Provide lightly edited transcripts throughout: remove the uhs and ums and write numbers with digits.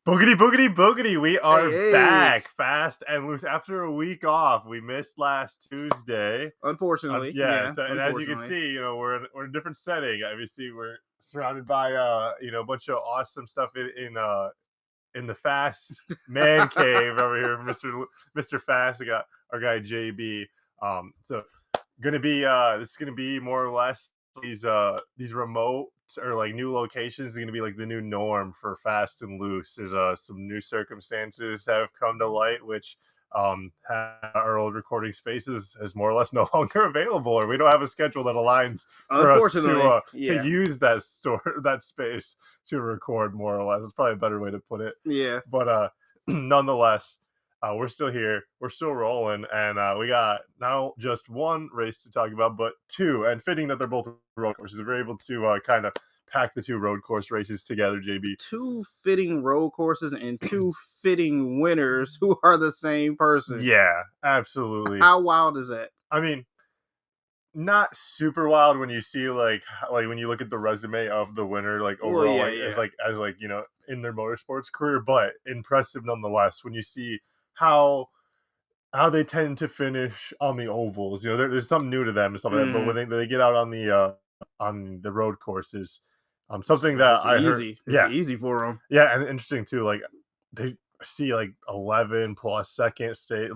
Boogety Boogety Boogety, we are Hey. back fast and loose after a week off. We missed last Tuesday. Unfortunately, Yeah, so, and as you can unfortunately. see, we're in a different setting. Obviously, we're surrounded by a bunch of awesome stuff in the Fast man cave over here, Mr. Fast. We got our guy JB. So gonna be this is gonna be more or less these remote or like new locations are gonna be like the new norm for Fast and Loose. There's some new circumstances that have come to light, which our old recording spaces is more or less no longer available, or we don't have a schedule that aligns for us Unfortunately, to yeah. use that space to record, more or less. It's probably a better way to put it. Yeah. But nonetheless, we're still here. We're still rolling, and we got not just one race to talk about, but two. And fitting that they're both road courses, we're able to kind of pack the two road course races together. JB, Two fitting road courses and two fitting winners who are the same person. yeah, absolutely. How wild is that? I mean, not super wild when you see like when you look at the resume of the winner, like Well, overall, yeah. as in their motorsports career, but impressive nonetheless when you see how they tend to finish on the ovals. There's something new to them and stuff like that. But when they get out on the road courses, something It's that just I heard, easy. It's easy for them. yeah, and interesting too. Like they see like 11 plus second state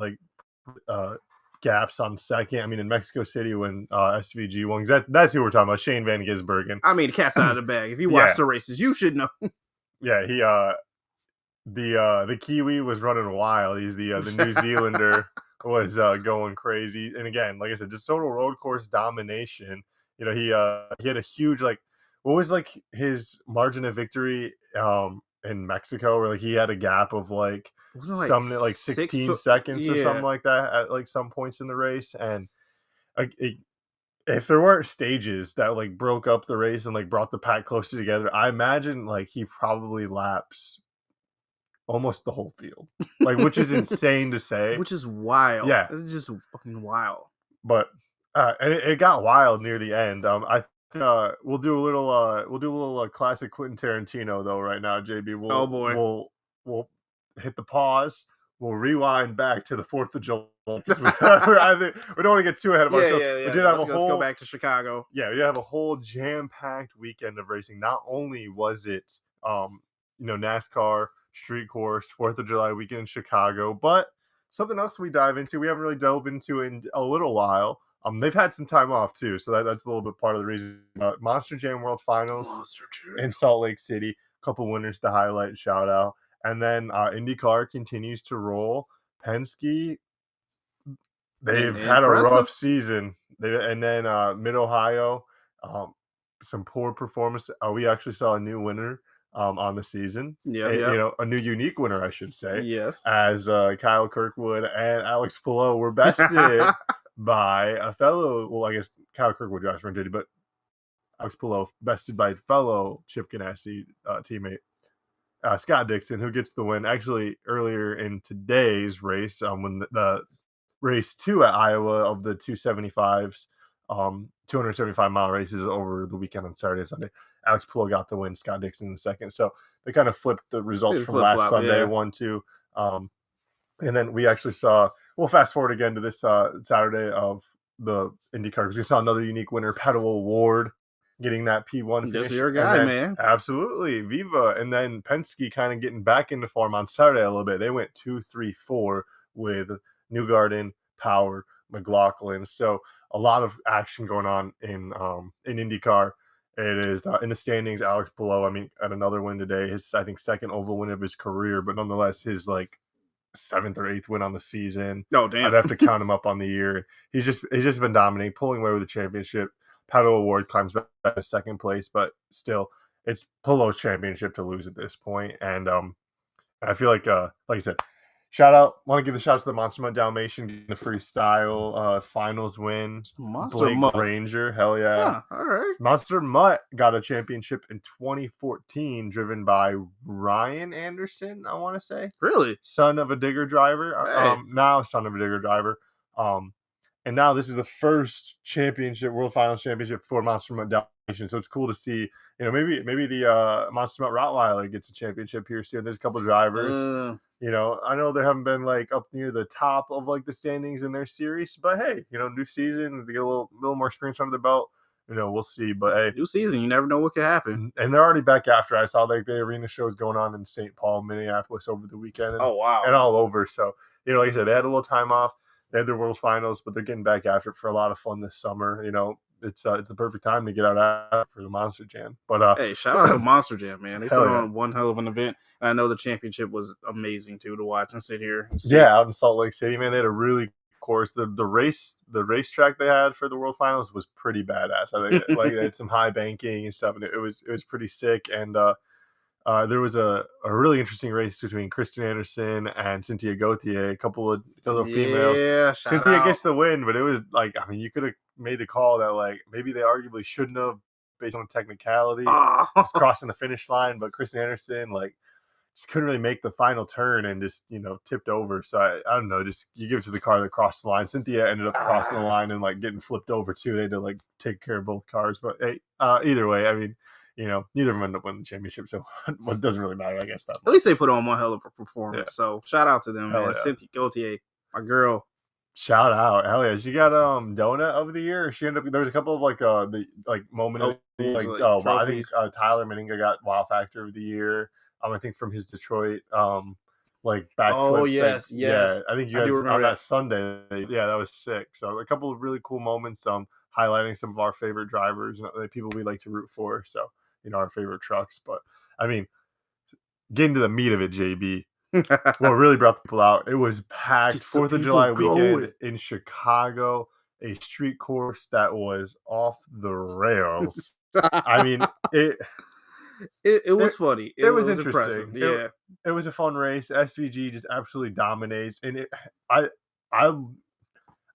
gaps on second. I mean, in Mexico City when SVG won, that's who we're talking about. Shane Van Gisbergen. I mean, cat's out of the bag. If you Yeah. watch the races, you should know. Yeah, he the Kiwi was running wild. He's the New Zealander was going crazy. And again, like I said, just total road course domination. He had a huge what was like his margin of victory in Mexico, where like he had a gap of like Wasn't it some like 16 seconds or something like that at like some points in the race. And if there weren't stages that like broke up the race and like brought the pack closer together, I imagine like he probably laps almost the whole field, like, which is insane to say. Which is wild. Yeah, It's just fucking wild. but and it got wild near the end. We'll do a little classic Quentin Tarantino though right now, JB. Oh boy. We'll hit the pause. We'll rewind back to the 4th of July. We don't want to get too ahead of ourselves. Yeah. We did have let's go back to Chicago. Yeah, we did have a whole jam-packed weekend of racing. Not only was it NASCAR street course 4th of July weekend in Chicago, but something else we dive into we haven't really delved into in a little while. They've had some time off too, so that's a little bit part of the reason. Monster Jam World Finals in Salt Lake City, a couple winners to highlight and shout out, and then INDYCAR continues to roll. Penske, they've had a rough season. And then Mid Ohio, some poor performance. We actually saw a new winner on the season. Yeah. A new unique winner, I should say. Yes. As Kyle Kirkwood and Alex Palou were bested by a fellow. Well, I guess Kyle Kirkwood drives for Indy, but Alex Palou bested by fellow Chip Ganassi teammate Scott Dixon, who gets the win. Actually, earlier in today's race, when the race 2 at Iowa of the 275s, 275-mile races over the weekend on Saturday and Sunday, Alex Palou got the win, Scott Dixon in the second. So they kind of flipped the results from last Sunday, 1-2. And then we actually saw, we'll fast forward again to this Saturday of the IndyCar, because we saw another unique winner, Pedal Award, getting that P1 finish. That's your guy, man. Absolutely. Viva. And then Penske kind of getting back into form on Saturday a little bit. They went 2-3-4 with Newgarden, Power, McLaughlin. So a lot of action going on in IndyCar. It is in the standings. Alex Palou, I mean, at another win today, his I think second oval win of his career, but nonetheless his like 7th or 8th win on the season. Oh damn! I'd have to count him up on the year. He's just been dominating, pulling away with the championship. Pedal Award climbs back to second place, but still, it's Palou's championship to lose at this point. And I feel like I said, want to give the shout out to the Monster Mutt Dalmatian getting the freestyle finals win. Monster Mutt Ranger, hell yeah! All right. Monster Mutt got a championship in 2014, driven by Ryan Anderson. I want to say, really, son of a digger driver. Hey. Now son of a digger driver. And now this is the first championship, World Finals championship for Monster Mutt Dalmatian. So it's cool to see, maybe the Monster Mutt Rottweiler gets a championship here soon. There's a couple of drivers. I know they haven't been like up near the top of like the standings in their series, but hey, new season, they get a little more experience under the belt. We'll see. But hey, new season, you never know what could happen. And they're already back after. I saw like the arena shows going on in St. Paul, Minneapolis over the weekend. Oh wow, and all over. So like I said, they had a little time off. They had their World Finals, but they're getting back after it for a lot of fun this summer. It's the perfect time to get out after for the Monster Jam. But hey, shout out to Monster Jam, man. They put yeah. on one hell of an event. And I know the championship was amazing too to watch and sit here. And see. Yeah, out in Salt Lake City, man, they had a really course. The racetrack they had for the World Finals was pretty badass. I think like they had some high banking and stuff, and it was pretty sick. And there was a really interesting race between Kristen Anderson and Cynthia Gauthier, a couple of females. Yeah, Cynthia gets the win, but it was like, I mean, you could have made the call that like maybe they arguably shouldn't have based on technicality. Just crossing the finish line, but Kristen Anderson like just couldn't really make the final turn and just tipped over. So I don't know, just you give it to the car that crossed the line. Cynthia ended up crossing the line and like getting flipped over too. They had to like take care of both cars, but hey, either way, I mean, neither of them ended up winning the championship, so it doesn't really matter, I guess. At least they put on one hell of a performance. Yeah. So shout out to them, hell man. Yeah. Cynthia Gauthier, my girl. Shout out, hell yeah! She got donut of the year. She ended up. There was a couple of like the like moment I think Tyler Meninga got Wow Factor of the year. I think from his Detroit like backflip. Oh yes, thing. Yeah. I think you guys on that Sunday. Yeah, that was sick. So a couple of really cool moments. Highlighting some of our favorite drivers and the people we like to root for. So our favorite trucks. But I mean, getting to the meat of it, JB. What really brought people out, it was packed 4th of July weekend in Chicago, a street course that was off the rails. I mean, it was funny. It was interesting. Impressive. Yeah. It was a fun race. SVG just absolutely dominates. And I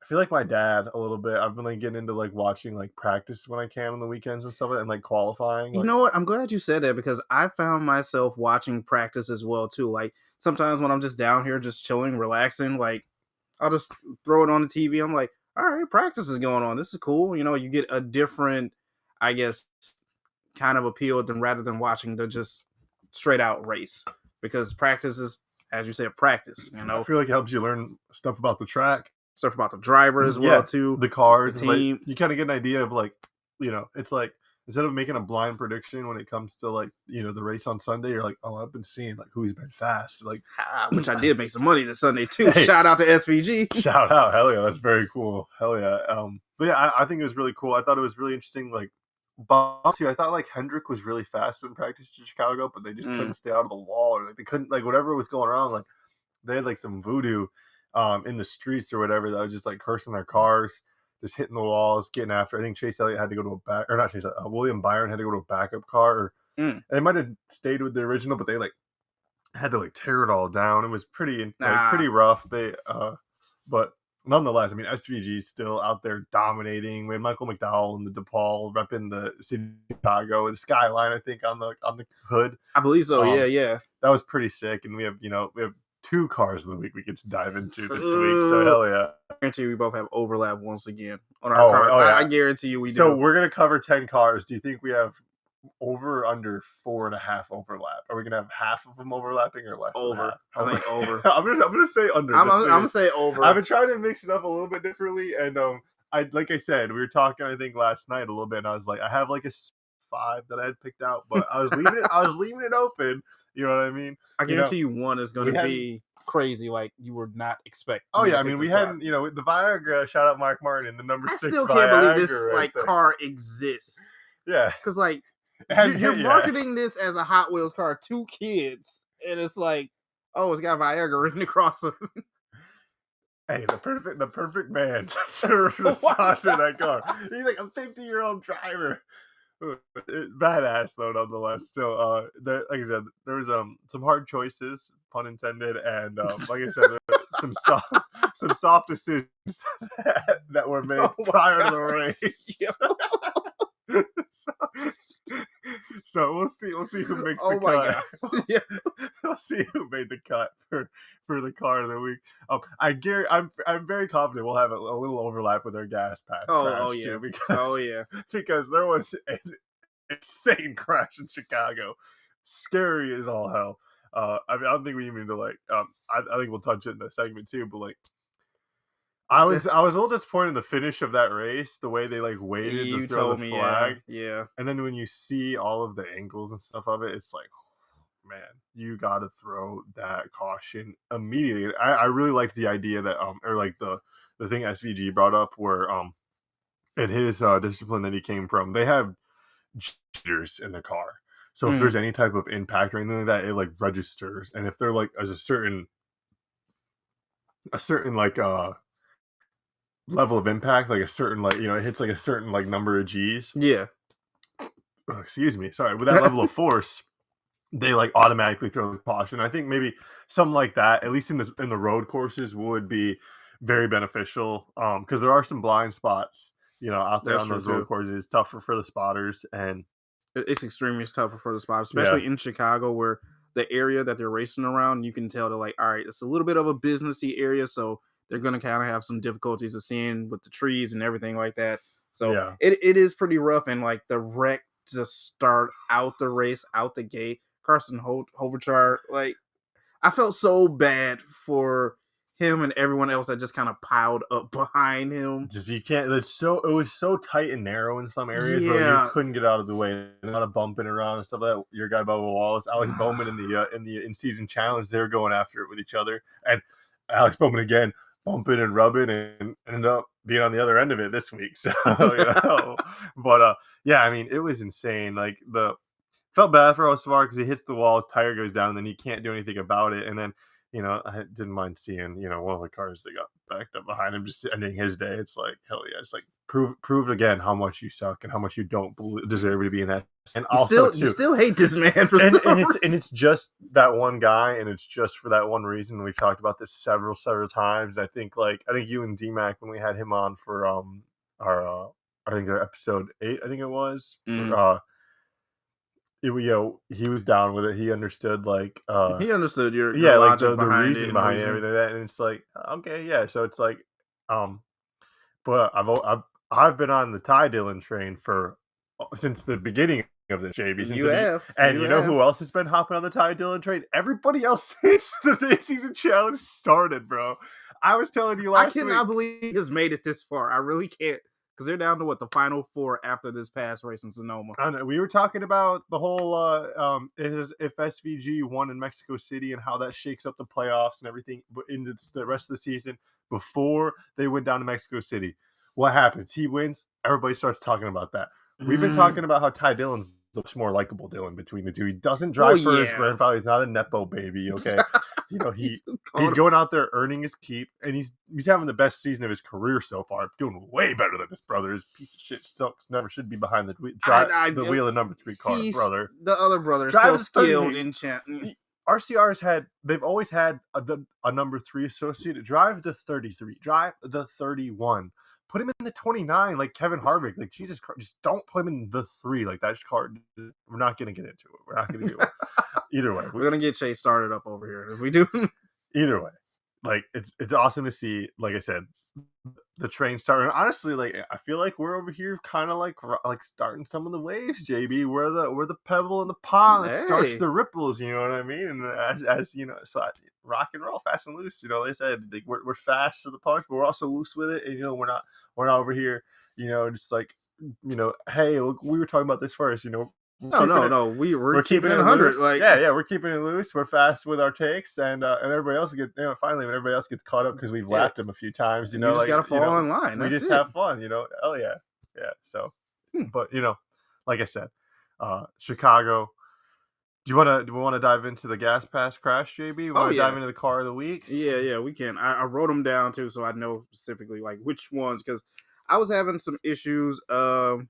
feel like my dad a little bit. I've been like getting into like watching like practice when I can on the weekends and stuff, and like qualifying. You know what? I'm glad you said that because I found myself watching practice as well too. Like sometimes when I'm just down here, just chilling, relaxing, like I'll just throw it on the TV. I'm like, all right, practice is going on. This is cool. You get a different, I guess, kind of appeal rather than watching the just straight out race because practice is, as you said, practice. I feel like it helps you learn stuff about the track. Stuff about the driver as well too, the cars, the team. Like, you kind of get an idea of like, it's like instead of making a blind prediction when it comes to like the race on Sunday, you're like, oh, I've been seeing like who's been fast, like which I did make some money this Sunday too. Hey, shout out to SVG. Shout out, hell yeah, that's very cool, hell yeah. But yeah, I think it was really cool. I thought it was really interesting. Like, I thought like Hendrick was really fast in practice in Chicago, but they just couldn't stay out of the wall, or like they couldn't like whatever was going wrong. Like they had like some voodoo. In the streets or whatever, that was just like cursing their cars, just hitting the walls, getting after. I think Chase Elliott had to go to William Byron had to go to a backup car. They might have stayed with the original, but they like had to like tear it all down. It was pretty rough. They but nonetheless, I mean, SVG's still out there dominating. We had Michael McDowell and the DePaul repping the city of Chicago, the skyline, I think, on the hood. I believe so. Yeah. That was pretty sick. And we have 2 cars of the week we get to dive into this week, so hell yeah. I guarantee you we both have overlap once again on our cars. Oh, yeah. I guarantee you we do. So we're going to cover 10 cars. Do you think we have over or under 4.5 overlap? Are we going to have half of them overlapping or less? Over. I think over. I'm gonna say under. I'm going to say over. I've been trying to mix it up a little bit differently, and like I said, we were talking I think last night a little bit, and I was like, I have like a 5 that I had picked out, but I was leaving it open. You know what I mean? I guarantee you one is going to be crazy, like you were not expecting. Oh yeah, I mean we hadn't, the Viagra. Shout out Mark Martin, the number 6. I still can't Viagra believe this like car exists. Yeah, because like you're marketing this as a Hot Wheels car to kids, and it's like, oh, it's got Viagra written across it. Hey, the perfect man to respond to that car. He's like a 50-year-old driver. Badass though, nonetheless. Still, like I said, there was some hard choices, pun intended, and like I said, some soft decisions that were made prior to the race. So we'll see. We'll see who makes the Oh my cut. god. Yeah. We'll see who made the cut for the car of the week. I'm very confident we'll have a little overlap with our gas pass Oh crash yeah. too, Oh yeah. because there was an insane crash in Chicago, scary as all hell. I mean, I don't think we even need to like. I think we'll touch it in the segment too, but like. I was a little disappointed in the finish of that race, the way they like waited to You throw told the me, yeah, flag, yeah. and then when you see all of the angles and stuff of it, it's like, man, you got to throw that caution immediately. I really liked the idea that or like the thing SVG brought up where in his discipline that he came from, they have jitters in the car. So if Mm, there's any type of impact or anything like that, it like registers, and if they're like as a certain like level of impact, like a certain like it hits like a certain like number of G's. yeah. Oh, excuse me, sorry, with that level of force, they like automatically throw the caution. I think maybe something like that, at least in the road courses, would be very beneficial. Because there are some blind spots, out there That's on true those road too. courses. It's tougher for the spotters, and It's extremely tougher for the spot, yeah, especially in Chicago, where the area that they're racing around, you can tell they're like, all right, it's a little bit of a businessy area, so they're gonna kind of have some difficulties of seeing with the trees and everything like that. So yeah. it is pretty rough, and like the wreck to start out the race, out the gate, Carson Hoverchar, like I felt so bad for him and everyone else that just kind of piled up behind him. Just you can't. It was so tight and narrow in some areas where you Yeah. couldn't get out of the way. Not a bumping around and stuff like that. Your guy Bubba Wallace, Alex Bowman in the in season challenge, they were going after it with each other, and Alex Bowman again bumping and rubbing and ended up being on the other end of it this week. So but yeah, I mean it was insane. Like the felt bad for Osvar because he hits the wall, his tire goes down, and then he can't do anything about it. And then, I didn't mind seeing, one of the cars that got backed up behind him just ending his day. It's like, hell yeah. It's like, prove again how much you suck and how much you don't deserve to be in that. And also, You too, still hate this man for some reason. it's just that one guy, and it's just for that one reason. We've talked about this several times. And I think you and DMAC, when we had him on for our I think episode 8, I think it was Mm. for he was down with it. He understood like He understood your like logic the behind it reason and the behind reason. everything like that, and it's like okay, yeah. So it's like but I've been on the Ty Dillon train for since the beginning of this, JB. You have. And You you know have. who else has been hopping on the Ty Dillon train? Everybody else since the day season challenge started, bro. I was telling you I last week. cannot believe he has made it this far. I really can't. Because they're down to what, the final 4 after this past race in Sonoma. I know, we were talking about the whole if SVG won in Mexico City and how that shakes up the playoffs and everything in the rest of the season before they went down to Mexico City. What happens? He wins. Everybody starts talking about that. We've been talking about how Ty Dillon's much more likable Dillon between the two. He doesn't drive for his grandfather. He's not a nepo baby. Okay, he's going out there earning his keep, and he's having the best season of his career so far. Doing way better than his brother. His piece of shit Stokes never should be behind the wheel of number 3 car, brother. The other brother is still skilled in They've always had a number 3 associated. Drive the 33. Drive the 31. Put him in the 29 like Kevin Harvick. Like, Jesus Christ, just don't put him in the 3 like that car. We're not going to get into it. We're not going to do it. Either way. We're going to get Chase started up over here if we do. Either way. Like, it's awesome to see, like I said, the train starting. Honestly, like I feel like we're over here kind of like starting some of the waves, JB. We're the pebble in the pond that starts the ripples, you know what I mean? And as you know, so rock and roll, fast and loose. They said like, we're fast to the punch, but we're also loose with it. And we're not over here, just like hey, look, we were talking about this first. No. We're keeping it 100. Loose. Like, yeah, we're keeping it loose. We're fast with our takes, and everybody else finally when everybody else gets caught up because we've lapped them a few times. You just gotta fall in line. We just have fun. Oh yeah. So, but like I said, Chicago. Do we want to dive into the gas pass crash, JB? You want to dive into the car of the weeks? Yeah, we can. I wrote them down too, so I know specifically like which ones because I was having some issues. You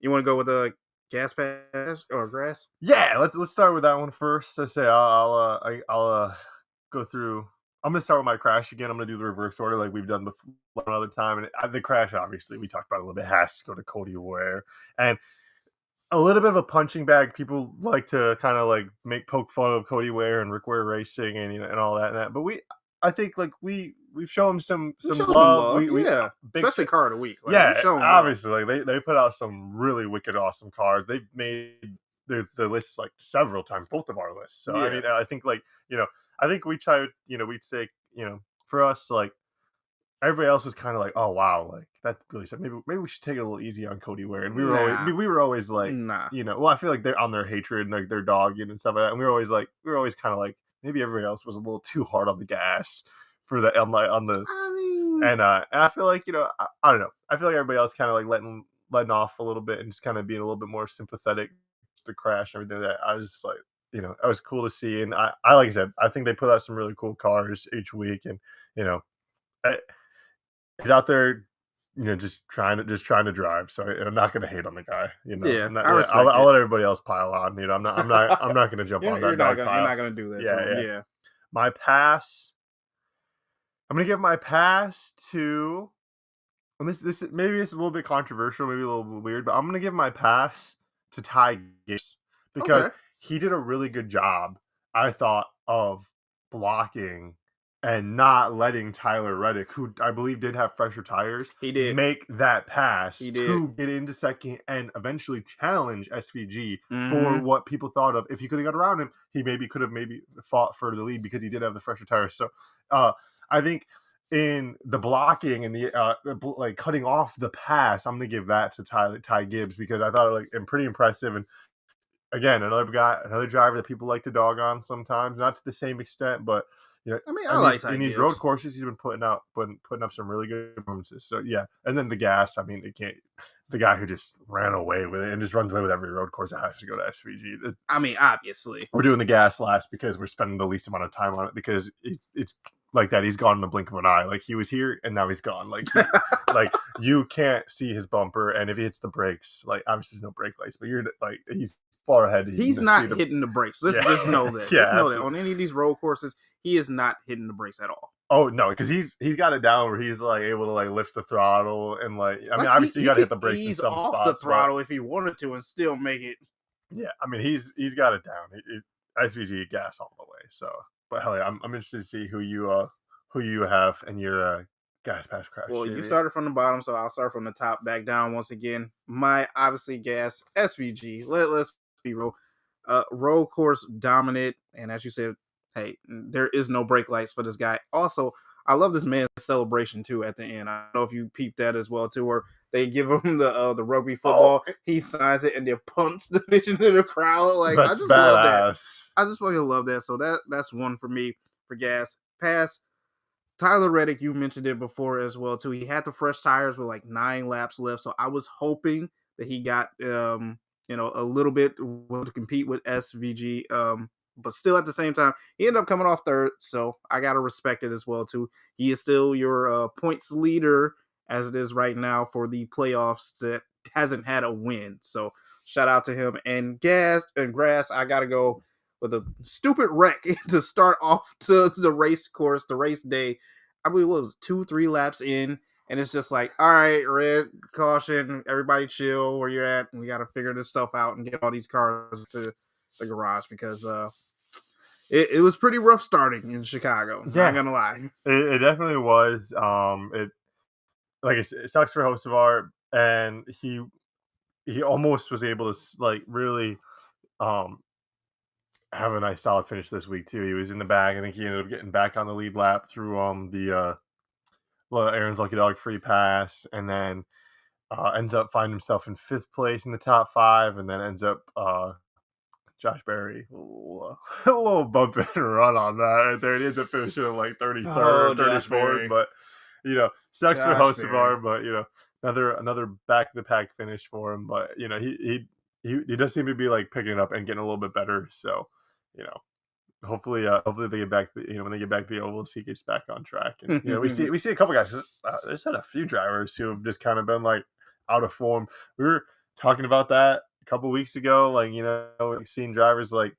want to go with the gas pass or grass? Yeah, let's start with that one first. I say I'll go through. I'm gonna start with my crash again. I'm gonna do the reverse order like we've done before another time. And the crash, obviously, we talked about it a little bit, has to go to Cody Ware. And a little bit of a punching bag. People like to kind of like poke fun of Cody Ware and Rick Ware Racing and and all that and that. But I think like we've shown them We some showed some love. love, We yeah. big Especially car of the week. Like we yeah, shown love. obviously like they put out some really wicked awesome cars. They've made the lists like several times, both of our lists. So I Yeah. mean, I think like I think we try we'd say for us like everybody else was kind of like, oh wow, like that really said maybe we should take it a little easy on Cody Ware, and Nah. we were always like, Nah. well, I feel like they're on their hatred and like their dogging and stuff like that, and we were always kind of like maybe everybody else was a little too hard on the gas for the on the I mean, and I feel like I don't know, I feel like everybody else kind of like letting off a little bit and just kind of being a little bit more sympathetic to the crash and everything. That I was just like, that was cool to see, and I like I said, I think they put out some really cool cars each week, and you know. He's out there, just trying to drive. So I'm not gonna hate on the guy. yeah, I'm not, I respect I'll it. let everybody else pile on. I'm not gonna jump on You're that not dog gonna you're pile. not gonna do that to Yeah, him. yeah. Yeah. My pass. I'm gonna give my pass to. And this maybe it's a little bit controversial, maybe a little bit weird, but I'm gonna give my pass to Ty Gibbs Okay. because he did a really good job, I thought, of blocking and not letting Tyler Reddick, who I believe did have fresher tires, He did. make that pass He did. to get into second and eventually challenge SVG for Mm-hmm. what people thought of. If he could have got around him, he could have fought for the lead because he did have the fresher tires. So I think in the blocking and like cutting off the pass, I'm gonna give that to Ty Gibbs because I thought it like pretty impressive. And again, another driver that people like to dog on sometimes, not to the same extent, but I mean, I like Ty in these road Gibbs. courses, he's been putting up some really good performances. So yeah, and then the gas. I mean, it can't. The guy who just ran away with it and just runs away with every road course that has to go to SVG. I mean, obviously. We're doing the gas last because we're spending the least amount of time on it because it's like that. He's gone in the blink of an eye. Like he was here and now he's gone. Like you can't see his bumper, and if he hits the brakes, like obviously there's no brake lights, but you're like he's far ahead. He's not hitting the brakes. Let's just know that. Yeah, Just know that on any of these road courses, he is not hitting the brakes at all. Oh no, because he's got it down where he's like able to like lift the throttle and like I mean obviously you got to hit the brakes in some off spots. The throttle if he wanted to and still make it. Yeah, I mean he's got it down. SVG gas all the way. So, but hell yeah, I'm interested to see who you have in your gas pass crash. Well, you started from the bottom, so I'll start from the top back down once again. My obviously gas SVG. Let's be real. Road course dominant, and as you said, hey, there is no brake lights for this guy. Also, I love this man's celebration too at the end. I don't know if you peeped that as well too, where they give him the rugby football, he signs it and then punts the bitch into the crowd. Like I just love that. I just fucking love that. So that's one for me for gas. Pass. Tyler Reddick, you mentioned it before as well too. He had the fresh tires with like 9 laps left, so I was hoping that he got a little bit to compete with SVG. But still at the same time, he ended up coming off third, so I gotta respect it as well too. He is still your points leader as it is right now for the playoffs that hasn't had a win. So shout out to him. And Grass, I gotta go with a stupid wreck to start off the race course, the race day. I believe it was 2-3 laps in, and it's just like, all right, red caution, everybody chill where you're at. We got to figure this stuff out and get all these cars to the garage because it was pretty rough starting in Chicago. Yeah. Not gonna lie, it definitely was. It like I said, it sucks for Hocevar, and he almost was able to like really have a nice solid finish this week too. He was in the back. I think he ended up getting back on the lead lap through the Aaron's Lucky Dog free pass, and then ends up finding himself in 5th place in the top 5, and then ends up Josh Berry a little bump and run on that right there. He ends up finishing in like 33rd, 34th, but sucks for Hocevar, but another back of the pack finish for him. But he does seem to be like picking it up and getting a little bit better. So hopefully they get back when they get back to the ovals, he gets back on track. And we see a couple guys. There's had a few drivers who have just kind of been like out of form. We were talking about that a couple weeks ago, like seeing drivers like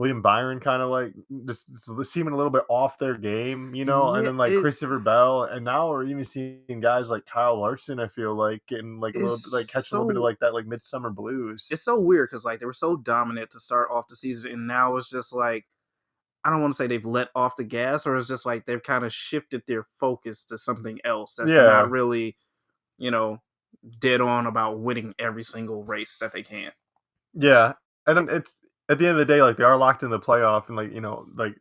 William Byron kind of like just seeming a little bit off their game, and Yeah, then like Christopher Bell, and now we're even seeing guys like Kyle Larson. I feel like getting like a little bit, like catch a little bit of like that like Midsummer Blues. it's so weird because like they were so dominant to start off the season, and now it's just like I don't want to say they've let off the gas, or it's just like they've kind of shifted their focus to something else that's not Yeah, really, you know, dead on about winning every single race that they can. yeah, and then it's at the end of the day, like they are locked in the playoff, and like like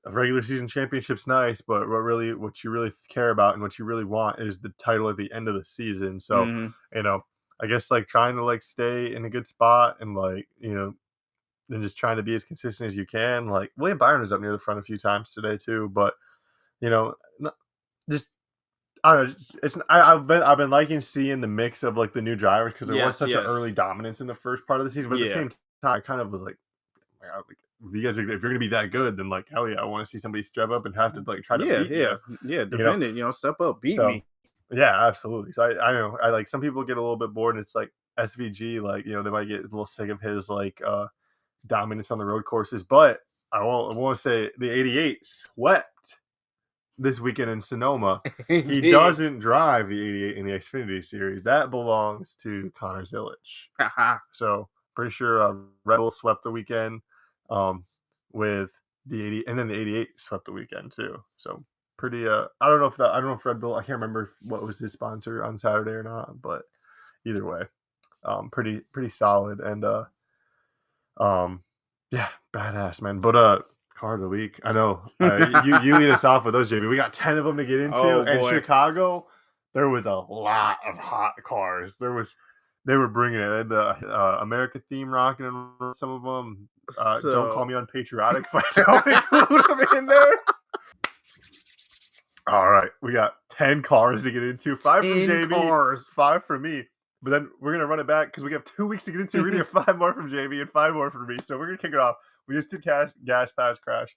a regular season championship's nice, but what you really care about and what you really want is the title at the end of the season. So, Hmm. you know, I guess like trying to like stay in a good spot and like, and just trying to be as consistent as you can. Like William Byron was up near the front a few times today too, but you know, just I don't know. I've been liking seeing the mix of like the new drivers because there was Yes, such an yes, early dominance in the first part of the season, but at the yeah, same time, I kind of was like, "Wow, like, if you guys if you're gonna be that good, then like hell yeah, I want to see somebody step up and have to like try to yeah, beat yeah, you, yeah. you know. Defend it, step up, beat So me. yeah, absolutely. So I don't know. I like some people get a little bit bored, and it's like SVG, like they might get a little sick of his like dominance on the road courses, but I want to say the 88 swept this weekend in Sonoma. He He did. doesn't drive the 88 in the Xfinity series. That belongs to Connor Zilic. Haha. So pretty sure Red Bull swept the weekend with the 80, and then the 88 swept the weekend too. So pretty. I don't know if Red Bull. I can't remember what was his sponsor on Saturday or not, but either way, pretty solid and um, yeah, badass man. But car of the week. I know. You lead us off with those, JB. We got 10 of them to get into, Oh and boy. Chicago, there was a lot of hot cars. They were bringing it. They had the America theme rocking and some of them. Don't call So me unpatriotic if I don't include them in there. All right, we got 10 cars to get into. 5 from 10 JB, cars. 5 from me. But then we're gonna run it back because we have 2 weeks to get into. We're gonna get 5 more from JB and 5 more from me. So we're gonna kick it off. We just did gas pass crash.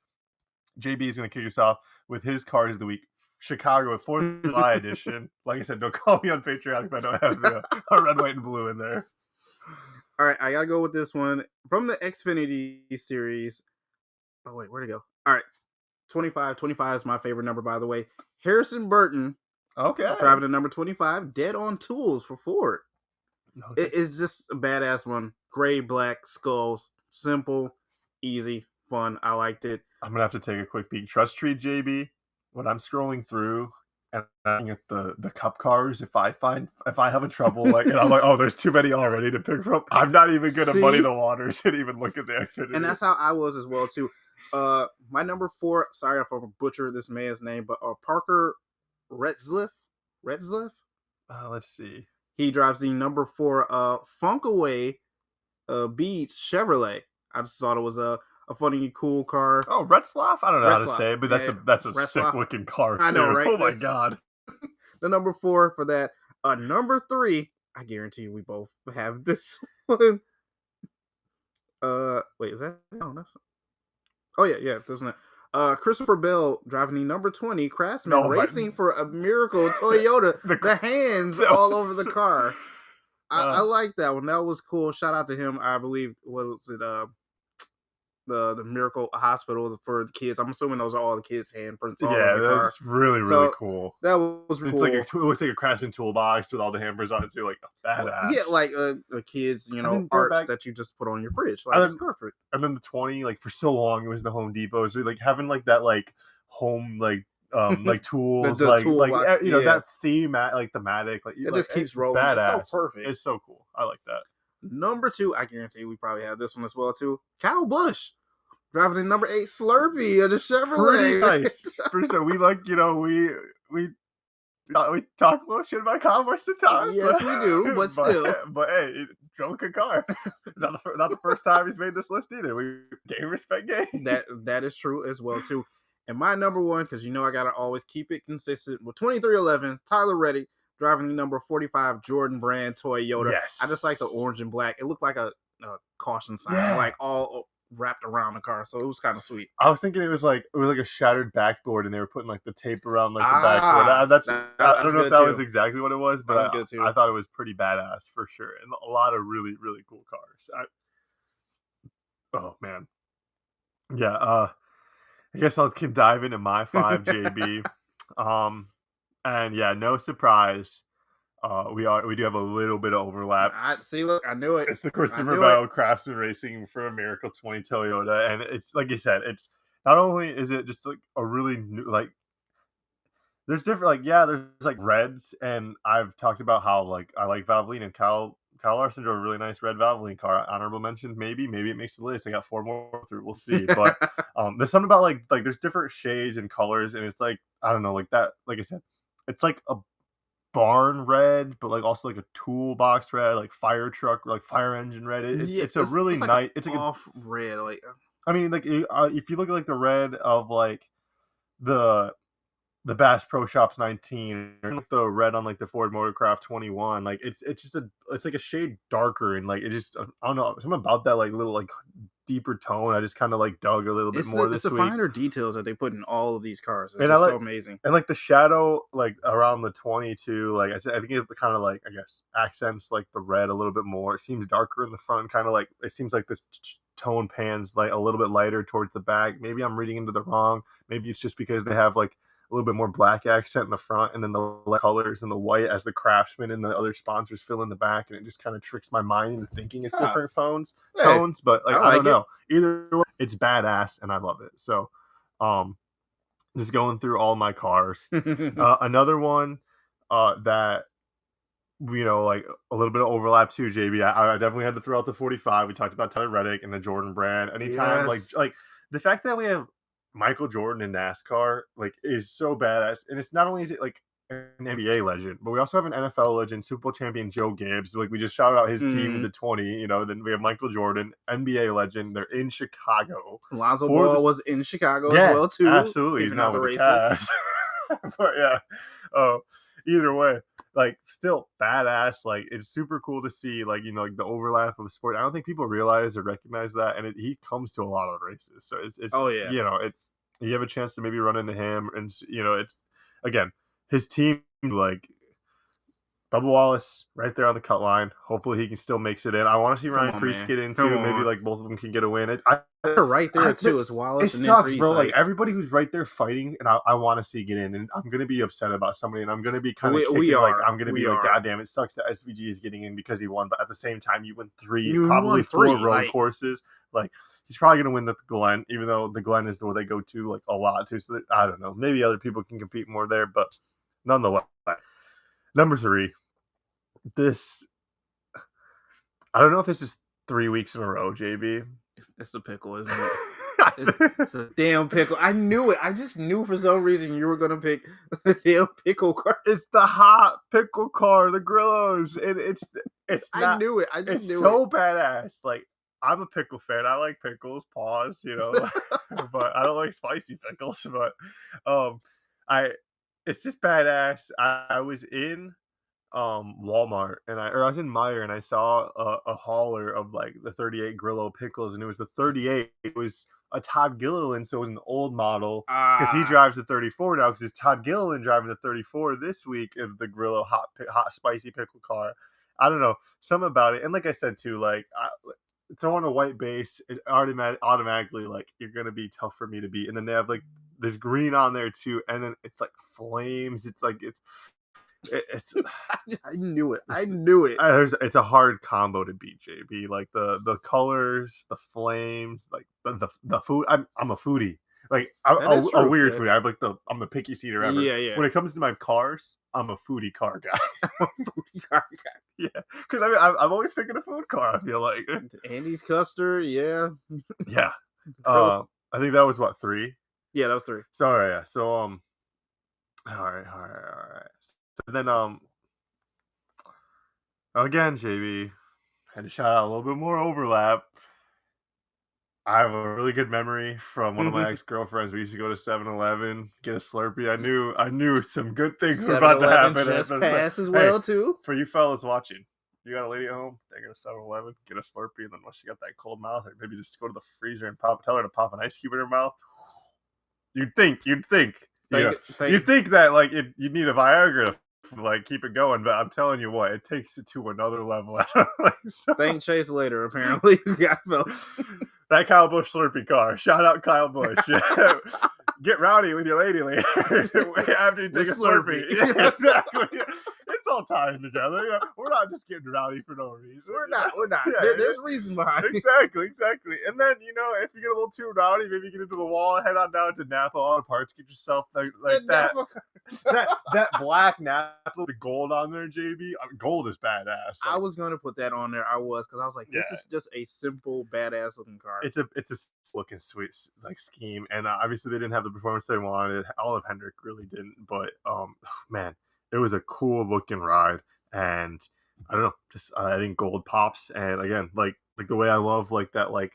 JB is gonna kick us off with his cars of the week. Chicago with 4th of July edition. Like I said, don't call me unpatriotic if I don't have a red, white, and blue in there. All right, I gotta go with this one from the Xfinity series. Oh wait, where'd it go? All right, 25. 25 is my favorite number, by the way. Harrison Burton Okay. driving the number 25, dead on tools for Ford. Okay. It's just a badass one. Gray, black skulls, simple, easy, fun. I liked it. I'm gonna have to take a quick peek. Trust Tree JB. When I'm scrolling through and looking at the cup cars, if I have a trouble and I'm like, oh, there's too many already to pick from. I'm not even gonna muddy the waters and even look at the Xfinity. And that's how I was as well too. My number 4. Sorry if I butcher this man's name, but Parker Retzliff. Let's see. He drives the number 4 Funkaway Beats Chevrolet. I just thought it was a funny, cool car. Oh, Retzlaff? I don't know how to say it, but yeah, that's a sick looking car too. I know, right? Oh my god. The number 4 for that. Number 3, I guarantee you we both have this one. Wait, is that? No, that's. Oh yeah, doesn't it? Christopher Bell driving the number 20 Craftsman racing for a Miracle Toyota. the hands all over the car. I like that one. That was cool. Shout out to him. I believe what was it? The Miracle Hospital for the kids. I'm assuming those are all the kids' handprints. Yeah, that's really cool. That was cool. It's like it looks like a Craftsman toolbox with all the hampers on it too, like badass. Yeah, like kids, arts that you just put on your fridge. Like it's perfect. And then the 20, like for so long, it was the Home Depot. So like having like that like home like tools the toolbox, that theme like thematic it just keeps rolling. Badass. It's so perfect. It's so cool. I like that. Number 2, I guarantee we probably have this one as well too. Kyle Busch driving the number 8 Slurpee of the Chevrolet. Pretty nice. For sure. We we talk a little shit about Kyle Busch sometimes. Yes, we do, but still. But hey, drove a good car. It's not the first time he's made this list either. We game respect game. That is true as well too. And my number 1, because I gotta always keep it consistent, with 2311 Tyler Reddick driving the number 45 Jordan Brand Toyota. Yes. I just like the orange and black. It looked like a caution sign, like all wrapped around the car, so it was kind of sweet. I was thinking it was like a shattered backboard, and they were putting like the tape around like the backboard. I don't know if that was exactly what it was, but I thought it was pretty badass for sure, and a lot of really really cool cars. Oh man, Yeah, I guess I can dive into my 5, JB. Um, and yeah, no surprise, we do have a little bit of overlap. I see. Look, I knew it. It's the I Christopher knew it. Bell Craftsman Racing for a Miracle 20 Toyota, and it's like you said, it's not only is it just like a really new, like there's different, like, yeah, there's like reds, and I've talked about how like I like Valvoline, and Kyle Larson drove a really nice red Valvoline car. Honorable mention, maybe it makes the list. I got 4 more through. We'll see. But there's something about like there's different shades and colors, and it's like I don't know, like that. Like I said, it's like a barn red, but like also like a toolbox red, like fire truck, like fire engine red. Yeah, It's a really it's like a nice. It's like a. off red. Like I mean, like if you look at like the red of like the Bass Pro Shops 19, or like the red on like the Ford Motorcraft 21, like it's just it's like a shade darker, and like it just I don't know, something about that like little like deeper tone. I just kind of like dug a little bit more it's this the week. finer details that they put in all of these cars. It's And I just so like amazing. and like the shadow like around the 22, like I said, I think it kind of like I guess accents like the red a little bit more. It seems darker in the front, kind of like it seems like the tone pans like a little bit lighter towards the back. Maybe I'm reading into the wrong. Maybe it's just because they have like a little bit more black accent in the front, and then the colors and the white as the Craftsman and the other sponsors fill in the back, and it just kind of tricks my mind into thinking it's different Hey, tones. But like I I like don't know. Either way, it's badass, and I love it. So, um, just going through all my cars. it. Another one that like a little bit of overlap too, JB. I definitely had to throw out the 45. We talked about Tyler Reddick and the Jordan brand. Anytime Yes. like the fact that we have Michael Jordan in NASCAR like is so badass. And it's not only is it like an NBA legend, but we also have an NFL legend, Super Bowl champion Joe Gibbs. Like we just shouted out his team in Mm. the 20. Then we have Michael Jordan, NBA legend. They're in Chicago Lonzo for Ball the was in Chicago as yeah, well too, absolutely. He's giving out now the with the races. Cavs. But yeah, uh, either way, like still badass. Like it's super cool to see, like like the overlap of sport. I don't think people realize or recognize that, and he comes to a lot of races. So it's Oh yeah. it's you have a chance to maybe run into him, and it's again his team like Bubba Wallace right there on the cut line. Hopefully he can still makes it in. I want to see Come Ryan on, Preece man. get in Come too. Maybe on. like both of them can get a win. They're right there too. It's It Wallace and then sucks, Priest. bro. Like everybody who's right there fighting, and I want to see get in, and I'm gonna be upset about somebody, and I'm gonna be kind of we kicking. Like are. I'm gonna We be like, are. God damn, it sucks that SVG is getting in because he won, but at the same time, you win 3, You probably won 4 3. road Like courses. Like he's probably gonna win the Glen, even though the Glen is where they go to like a lot too. So that, I don't know, maybe other people can compete more there, but nonetheless, number 3. This I don't know if this is 3 weeks in a row, JB. it's the pickle, isn't it? It's a damn pickle. I knew it. I just knew for some reason you were gonna pick the damn pickle car. It's the hot pickle car, the Grillos, and it's I not. knew it. I just It's knew so badass. Like I'm a pickle fan. I like pickles. Pause. But I don't like spicy pickles. But I it's just badass. I was in Walmart, and I was in Meyer, and I saw a hauler of like the 38 Grillo pickles, and it was the 38. It was a Todd Gilliland, so it was an old model because he Ah, drives the 34 now, because it's Todd Gilliland driving the 34 this week of the Grillo hot spicy pickle car. I don't know, something about it. And like I said too, like throwing a white base, it automatically like you're gonna be tough for me to beat. And then they have like there's green on there too, and then it's like flames. It's like it's I knew it. I it's knew it. it's a hard combo to beat, JB. Like the colors, the flames, like the food. I'm a foodie. Like That is a true. weird Yeah. foodie. I'm the picky eater ever. Yeah, yeah. When it comes to my cars, I'm a foodie car guy. Booty car guy. Yeah, because I mean I'm always picking a food car. I feel like Andy's custard. Yeah. yeah. Grill. I think that was what 3. Yeah, that was 3. So yeah. So all right. So then again, JB had to shout out a little bit more overlap. I have a really good memory from one of my ex-girlfriends. We used to go to 7-Eleven, get a Slurpee. I knew some good things were about to 7-Eleven happen. just And it's like, pass as hey, well too. for you fellas watching, you got a lady at home, take her to 7-Eleven, get a Slurpee, and then once she got that cold mouth, or maybe just go to the freezer and tell her to pop an ice cube in her mouth. You'd think, Thank, you'd think that like you'd need a Viagra to like keep it going. But I'm telling you what, it takes it to another level. So, Thank Chase later, apparently. Yeah, fellas. that Kyle Busch Slurpee car. Shout out Kyle Busch. Get rowdy with your lady later after you take a Slurpee. Yeah, exactly. It's all tying together. Yeah, we're not just getting rowdy for no reason. We're not. Yeah, There's reason behind it. Exactly. And then, if you get a little too rowdy, maybe get into the wall, head on down to Napa Auto Parts, get yourself like that. that black Napa with the gold on there, JB. Gold is badass. I was going to put that on there. Because I was like, this is just a simple, badass looking car. It's a looking sweet like scheme, and obviously they didn't have the performance they wanted. Olive Hendrick really didn't, but man, it was a cool looking ride, and I don't know, just I think gold pops, and again, like the way I love the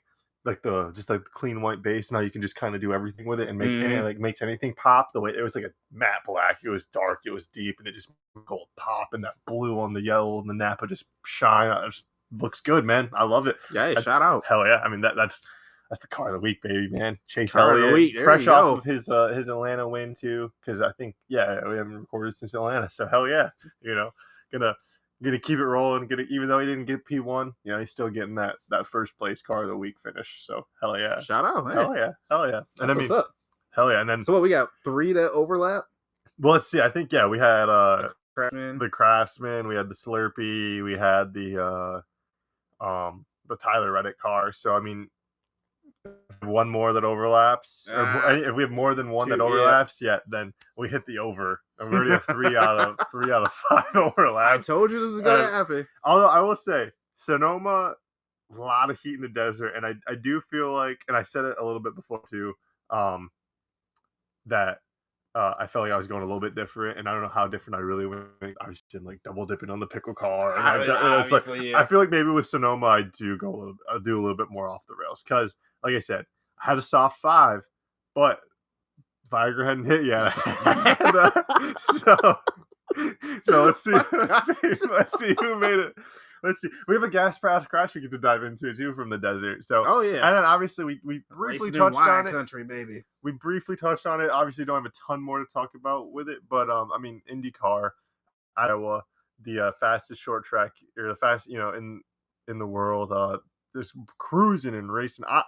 clean white base. Now you can just kind of do everything with it and make it makes anything pop. The way it was like a matte black, it was dark, it was deep, and it just gold pop, and that blue on the yellow and the Napa just shine. It just looks good, man. I love it. Yeah, shout out. Hell yeah. I mean that's the car of the week, baby, man. Chase Car of the week. Elliott, fresh off of his Atlanta win too, because I think we haven't recorded since Atlanta, so hell yeah, gonna keep it rolling. Even though he didn't get P1, he's still getting that first place car of the week finish. So hell yeah, shout out, man. Hell yeah. And what's up. Hell yeah. And then so what, we got 3 that overlap. Well, let's see. I think we had the Craftsman. we had the Slurpee, we had the Tyler Reddick car. So I mean, one more that overlaps, or if we have more than one 2, that overlaps, then we hit the over, and we already have 3 out of 5 overlaps. I told you this is gonna happen. Although I will say, Sonoma, a lot of heat in the desert, and I do feel like, and I said it a little bit before too, that I felt like I was going a little bit different, and I don't know how different I really went. I was just like double dipping on the pickle car. And I feel like maybe with Sonoma I do a little bit more off the rails, because like I said, I had a soft 5, but Viagra hadn't hit yet. So let's see who made it. Let's see. We have a gas pass crash we get to dive into too from the desert. So and then obviously we briefly touched on it. Country, baby. We briefly touched on it. Obviously, don't have a ton more to talk about with it, but I mean, INDYCAR, Iowa, the fastest short track, or the fast in the world. There's cruising and racing. I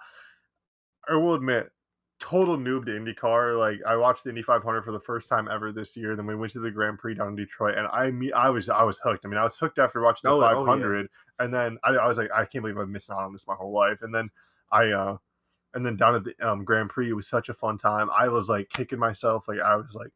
will admit, total noob to INDYCAR. Like, I watched the Indy 500 for the first time ever this year. Then we went to the Grand Prix down in Detroit, and I was hooked. I mean, I was hooked after watching the 500, and then I was like, I can't believe I'm missing out on this my whole life. And then and then down at the Grand Prix, it was such a fun time. I was like kicking myself. Like, I was like,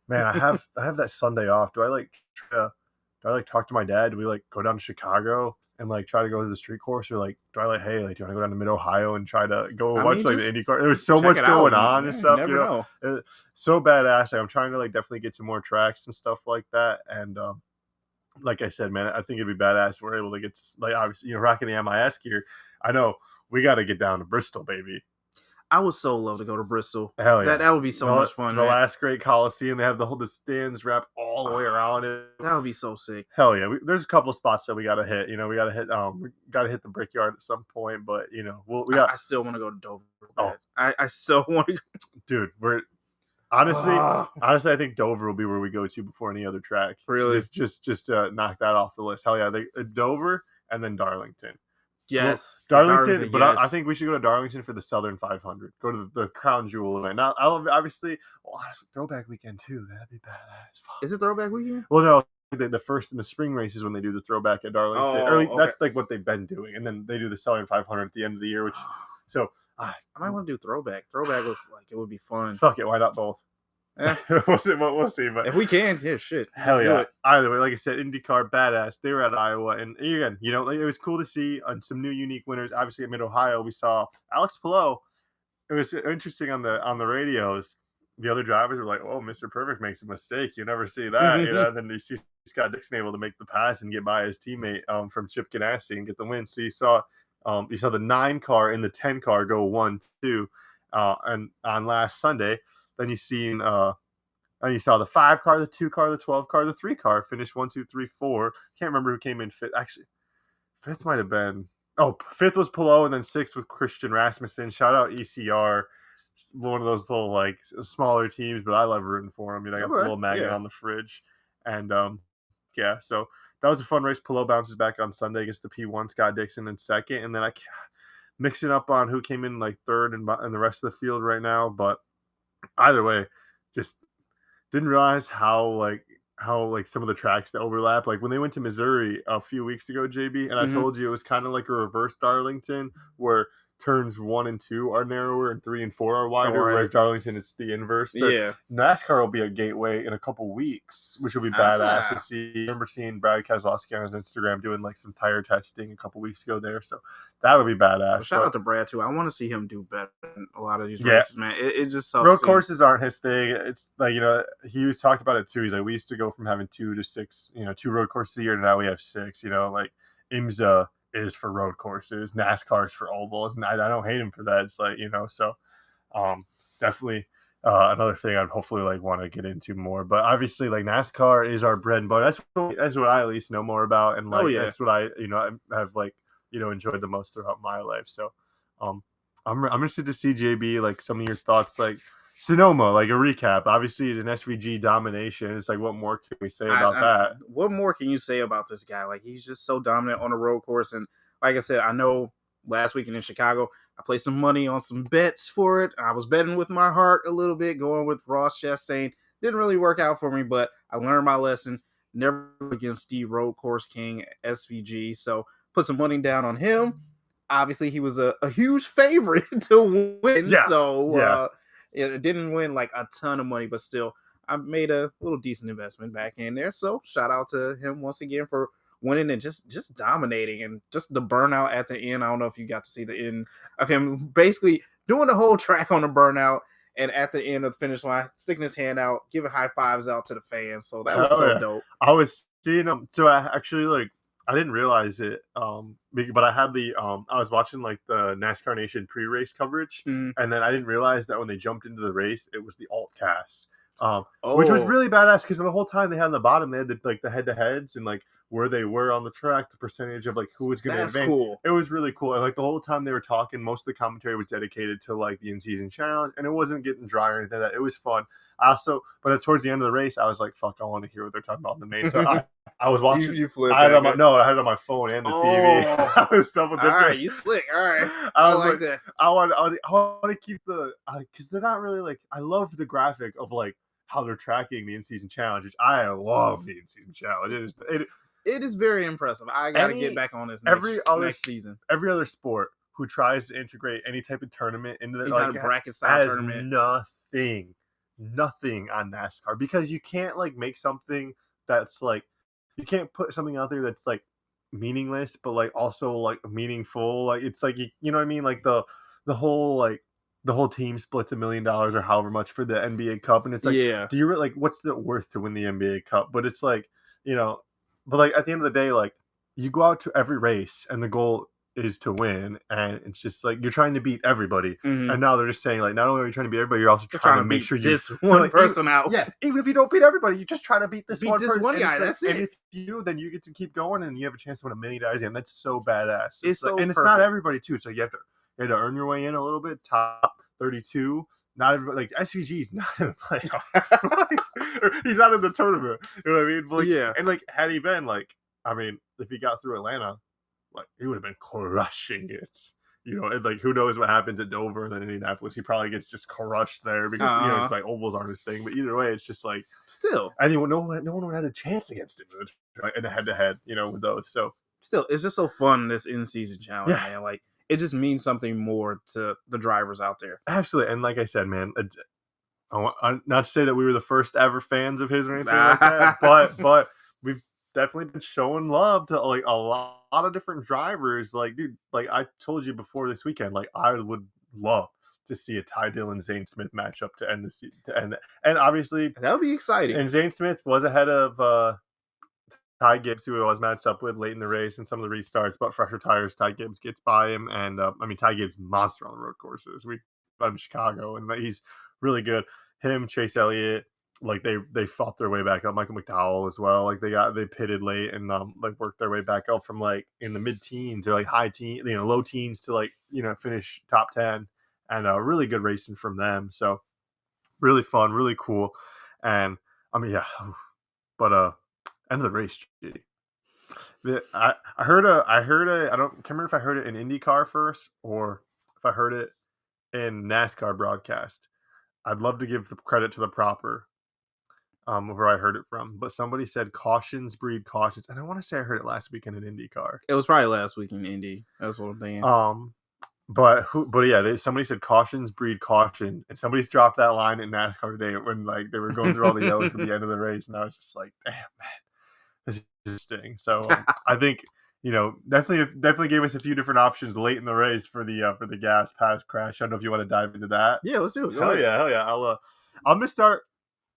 man, I have that Sunday off. Do I talk to my dad? Do we go down to Chicago and try to go to the street course, or do I hey, do you want to go down to Mid Ohio and try to go watch the IndyCar? There was so much going on and stuff. You know, so badass. I'm trying to definitely get some more tracks and stuff like that. And like I said, man, I think it'd be badass if we're able to get obviously rocking the MIS gear. I know we got to get down to Bristol, baby. I would so love to go to Bristol. Hell yeah. That would be so much fun. The last great Coliseum. They have the stands wrapped all the way around it. That would be so sick. Hell yeah. There's a couple of spots that we got to hit. We got to hit the Brickyard at some point, but I still want to go to Dover. I so want to. Dude, honestly, I think Dover will be where we go to before any other track. Really? Just knock that off the list. Hell yeah. Dover and then Darlington. Yes, Darlington, but yes. I think we should go to Darlington for the Southern 500. Go to the crown jewel event. Now, obviously, throwback weekend too. That'd be badass. Is it throwback weekend? Well, no, the first in the spring races when they do the throwback at Darlington. That's what they've been doing, and then they do the Southern 500 at the end of the year. Which, I might want to do throwback. Throwback looks like it would be fun. Fuck it, why not both? Yeah. We'll see. But if we can, shit. Hell yeah. Either way, like I said, IndyCar, badass. They were at Iowa, and again, it was cool to see some new unique winners. Obviously, at Mid Ohio, we saw Alex Palou. It was interesting on the radios. The other drivers were like, "Oh, Mr. Perfect makes a mistake. You never see that." And then you see Scott Dixon able to make the pass and get by his teammate from Chip Ganassi and get the win. So you saw the 9 car and the 10 car go 1-2, and on last Sunday. Then you saw the 5 car, the 2 car, the 12 car, the 3 car finish 1, 2, 3, 4. Can't remember who came in 5th. Actually, 5th might have been. 5th was Palou, and then 6th was Christian Rasmussen. Shout out ECR, one of those little smaller teams, but I love rooting for them. I got the little magnet on the fridge. And yeah, so that was a fun race. Palou bounces back on Sunday against the P1, Scott Dixon in second, and then mixing up on who came in like third and the rest of the field right now. But either way, just didn't realize how some of the tracks that overlap. Like when they went to Missouri a few weeks ago, JB, and I Mhm. told you it was kind of like a reverse Darlington where turns 1 and 2 are narrower and 3 and 4 are wider, wider. whereas Darlington it's the inverse. Yeah. NASCAR will be a gateway in a couple weeks, which will be badass to see. I remember seeing Brad Keselowski on his Instagram doing like some tire testing a couple weeks ago there, so that'll be badass. Well, shout out to Brad too. I want to see him do better in a lot of these Yeah. races, man. It just sucks. Road courses aren't his thing. It's like, he was talked about it too. He's like, we used to go from having 2 to 6, 2 road courses a year, and now we have 6. Like IMSA is for road courses, NASCAR is for ovals, and I don't hate him for that. It's like, so definitely another thing I'd hopefully like want to get into more. But obviously, like NASCAR is our bread and butter. That's what I at least know more about, and like that's what I have like enjoyed the most throughout my life. So I'm interested to see, JB, like some of your thoughts, like Sonoma, like a recap. Obviously, it's an SVG domination. It's like, what more can we say about that? What more can you say about this guy? Like, he's just so dominant on a road course. And like I said, I know last weekend in Chicago, I played some money on some bets for it. I was betting with my heart a little bit, going with Ross Chastain. Didn't really work out for me, but I learned my lesson. Never against the road course king SVG. So put some money down on him. Obviously, he was a huge favorite to win. Yeah. So it didn't win like a ton of money, but still, I made a little decent investment back in there. So shout out to him once again for winning and just dominating, and just the burnout at the end. I don't know if you got to see the end of him basically doing the whole track on a burnout, and at the end of the finish line, sticking his hand out, giving high fives out to the fans. So that was so dope. I was seeing him. So I actually I didn't realize it, but I had I was watching like the NASCAR Nation pre-race coverage, and then I didn't realize that when they jumped into the race, it was the alt cast, which was really badass because the whole time they had on the bottom, they had the head-to-heads and like where they were on the track, the percentage of like who was going to advance. Cool. It was really cool, and like the whole time they were talking, most of the commentary was dedicated to like the in-season challenge, and it wasn't getting dry or anything like that. It was fun. But towards the end of the race, I was like, "Fuck, I want to hear what they're talking about in the main." So I was watching. You flipped. I had it on my phone and the TV. I was double dipping. All right, you slick. All right, I was like that. I want to keep because they're not really like. I love the graphic of like how they're tracking the in-season challenge, which I love the in-season challenge. It is very impressive. I got to get back on this next season. Every other sport who tries to integrate any type of tournament into the like bracket style tournament, nothing on NASCAR, because you can't like make something that's like, you can't put something out there that's like meaningless but like also like meaningful. Like it's like you know what I mean, like the whole team splits $1 million or however much for the NBA Cup, and it's like, do you really like, what's it worth to win the NBA Cup? But it's like, but like at the end of the day, like you go out to every race and the goal is to win, and it's just like you're trying to beat everybody. And now they're just saying like, not only are you trying to beat everybody, you're also trying to make sure you this one person out. Yeah, even if you don't beat everybody, you just try to beat this one guy. That's it. And if you do, then you get to keep going, and you have a chance to win $1 million. And that's so badass. It's like, so and it's not everybody too. So you have to earn your way in a little bit. Top 32. Not everybody, like SVG's not in the playoff. He's not in the tournament. You know what I mean? But like, and like had he been like, I mean, if he got through Atlanta, like he would have been crushing it. And like who knows what happens at Dover and then Indianapolis? He probably gets just crushed there because it's like ovals aren't his thing. But either way, it's just like still, anyone, no one would have had a chance against him in the head-to-head, with those. So still, it's just so fun, this in-season challenge, man. Like it just means something more to the drivers out there. Absolutely, and like I said, man, not to say that we were the first ever fans of his or anything like that, but we've definitely been showing love to like a lot of different drivers. Like, dude, like I told you before this weekend, like I would love to see a Ty Dillon Zane Smith matchup to end the season, and obviously that would be exciting. And Zane Smith was ahead of Ty Gibbs, who he was matched up with late in the race and some of the restarts, but fresher tires, Ty Gibbs gets by him. And I mean, Ty Gibbs is a monster on the road courses. We got him in Chicago, and he's really good. Him, Chase Elliott, like they fought their way back up. Michael McDowell as well. Like they pitted late and like worked their way back up from like in the mid-teens or like high teens, low teens to like finish top 10, and really good racing from them. So really fun, really cool, and I mean, yeah. But end of the race. I heard I can't remember if I heard it in IndyCar first or if I heard it in NASCAR broadcast. I'd love to give the credit to the proper where I heard it from, but somebody said cautions breed cautions, and I want to say I heard it last weekend in IndyCar. It was probably last week in Indy. That's what I'm thinking. But yeah, somebody said cautions breed cautions, and somebody's dropped that line in NASCAR today when like they were going through all the yellows at the end of the race, and I was just like, damn man, this is interesting. So I think definitely gave us a few different options late in the race for the gas pass crash. I don't know if you want to dive into that. Yeah, let's do it. Hell yeah! I'm gonna start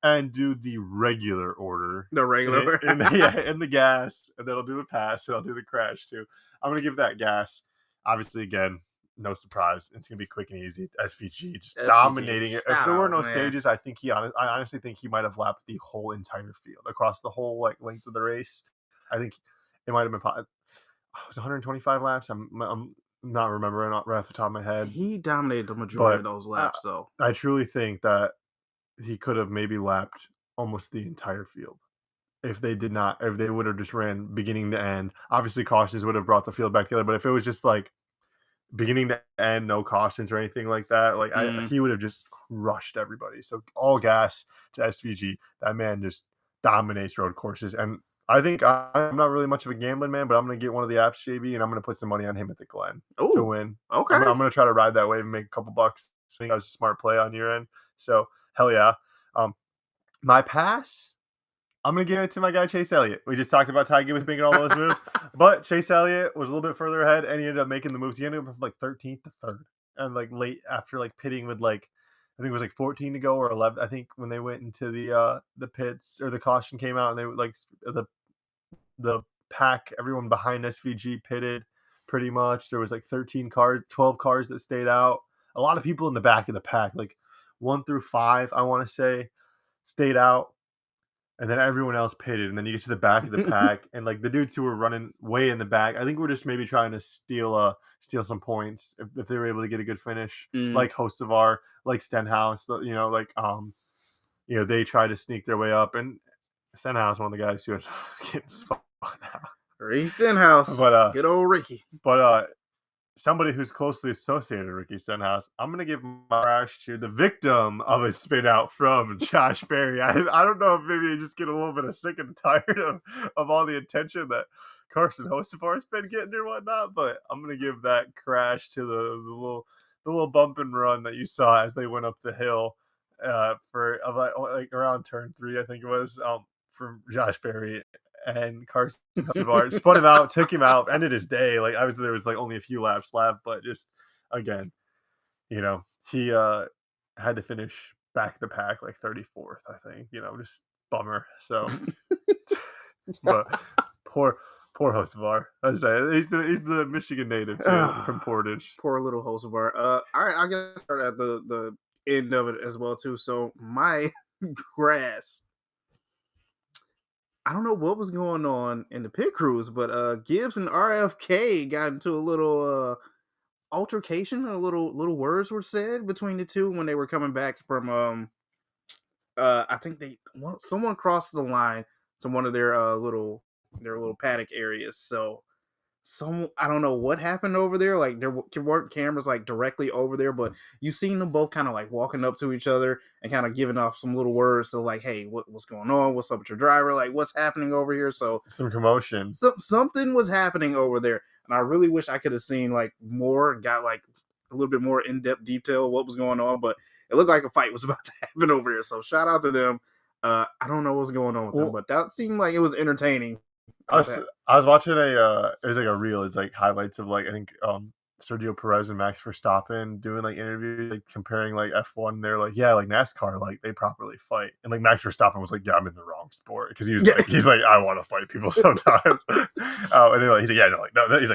and do the regular order. The regular in the gas, and then I'll do the pass, and I'll do the crash too. I'm gonna give that gas. Obviously, again, no surprise. It's gonna be quick and easy. SVG just dominating it. If there were no stages, I honestly think he might have lapped the whole entire field across the whole length of the race. I think it might have been. It was 125 laps. I'm not remembering right off the top of my head. He dominated the majority of those laps, though. I truly think that he could have maybe lapped almost the entire field if they would have just ran beginning to end. Obviously, cautions would have brought the field back together, but if it was just like beginning to end, no cautions or anything like that, he would have just crushed everybody. So all gas to SVG. That man just dominates road courses, and I think I'm not really much of a gambling man, but I'm going to get one of the apps, JB, and I'm going to put some money on him at the Glen to win. Okay. I'm going to try to ride that wave and make a couple bucks. I think that was a smart play on your end. So, hell yeah. My pass, I'm going to give it to my guy, Chase Elliott. We just talked about Ty Gibbons making all those moves, but Chase Elliott was a little bit further ahead, and he ended up making the moves. He ended up from 13th to 3rd, and late after pitting with I think it was 14 to go or 11. I think when they went into the pits or the caution came out, and they the pack, everyone behind SVG pitted pretty much. There was 13 cars, 12 cars that stayed out. A lot of people in the back of the pack, 1 through 5, I want to say, stayed out. And then everyone else pitted. And then you get to the back of the pack, and the dudes who were running way in the back, I think we're just maybe trying to steal some points if they were able to get a good finish, like Hocevar, like Stenhouse, they try to sneak their way up, and Stenhouse, one of the guys who getting spun out. Ricky Stenhouse, good old Ricky. But somebody who's closely associated with Ricky Stenhouse, I'm going to give my crash to the victim of a spin out from Josh Berry. I don't know if maybe you just get a little bit of sick and tired of all the attention that Carson Hocevar has been getting or whatnot, but I'm going to give that crash to the little bump and run that you saw as they went up the hill for around turn 3, I think it was, from Josh Berry. And Carson Hocevar spun him out, took him out, ended his day. There was only a few laps left, but just again, he had to finish back the pack 34th, I think. Just bummer. So, but poor Hocevar. I say he's the Michigan native too, from Portage. Poor little Hocevar. All right, I guess start at the end of it as well too. So my grass. I don't know what was going on in the pit crews, but Gibbs and RFK got into a little altercation. A little words were said between the two when they were coming back from. I think someone crossed the line to one of their little paddock areas. So I don't know what happened over there. There weren't cameras directly over there, but you seen them both kind of walking up to each other and kind of giving off some little words. So hey, what's going on? What's up with your driver? What's happening over here? So some commotion. Something was happening over there, and I really wish I could have seen more and got a little bit more in-depth detail of what was going on. But it looked like a fight was about to happen over there. So shout out to them. I don't know what's going on with them, but that seemed like it was entertaining. I was watching it was a reel. It's highlights of I think Sergio Perez and Max Verstappen doing interviews comparing F1. They're NASCAR they properly fight, and Max Verstappen was yeah, I'm in the wrong sport because he was he's I want to fight people sometimes. And they're he's yeah, no, he's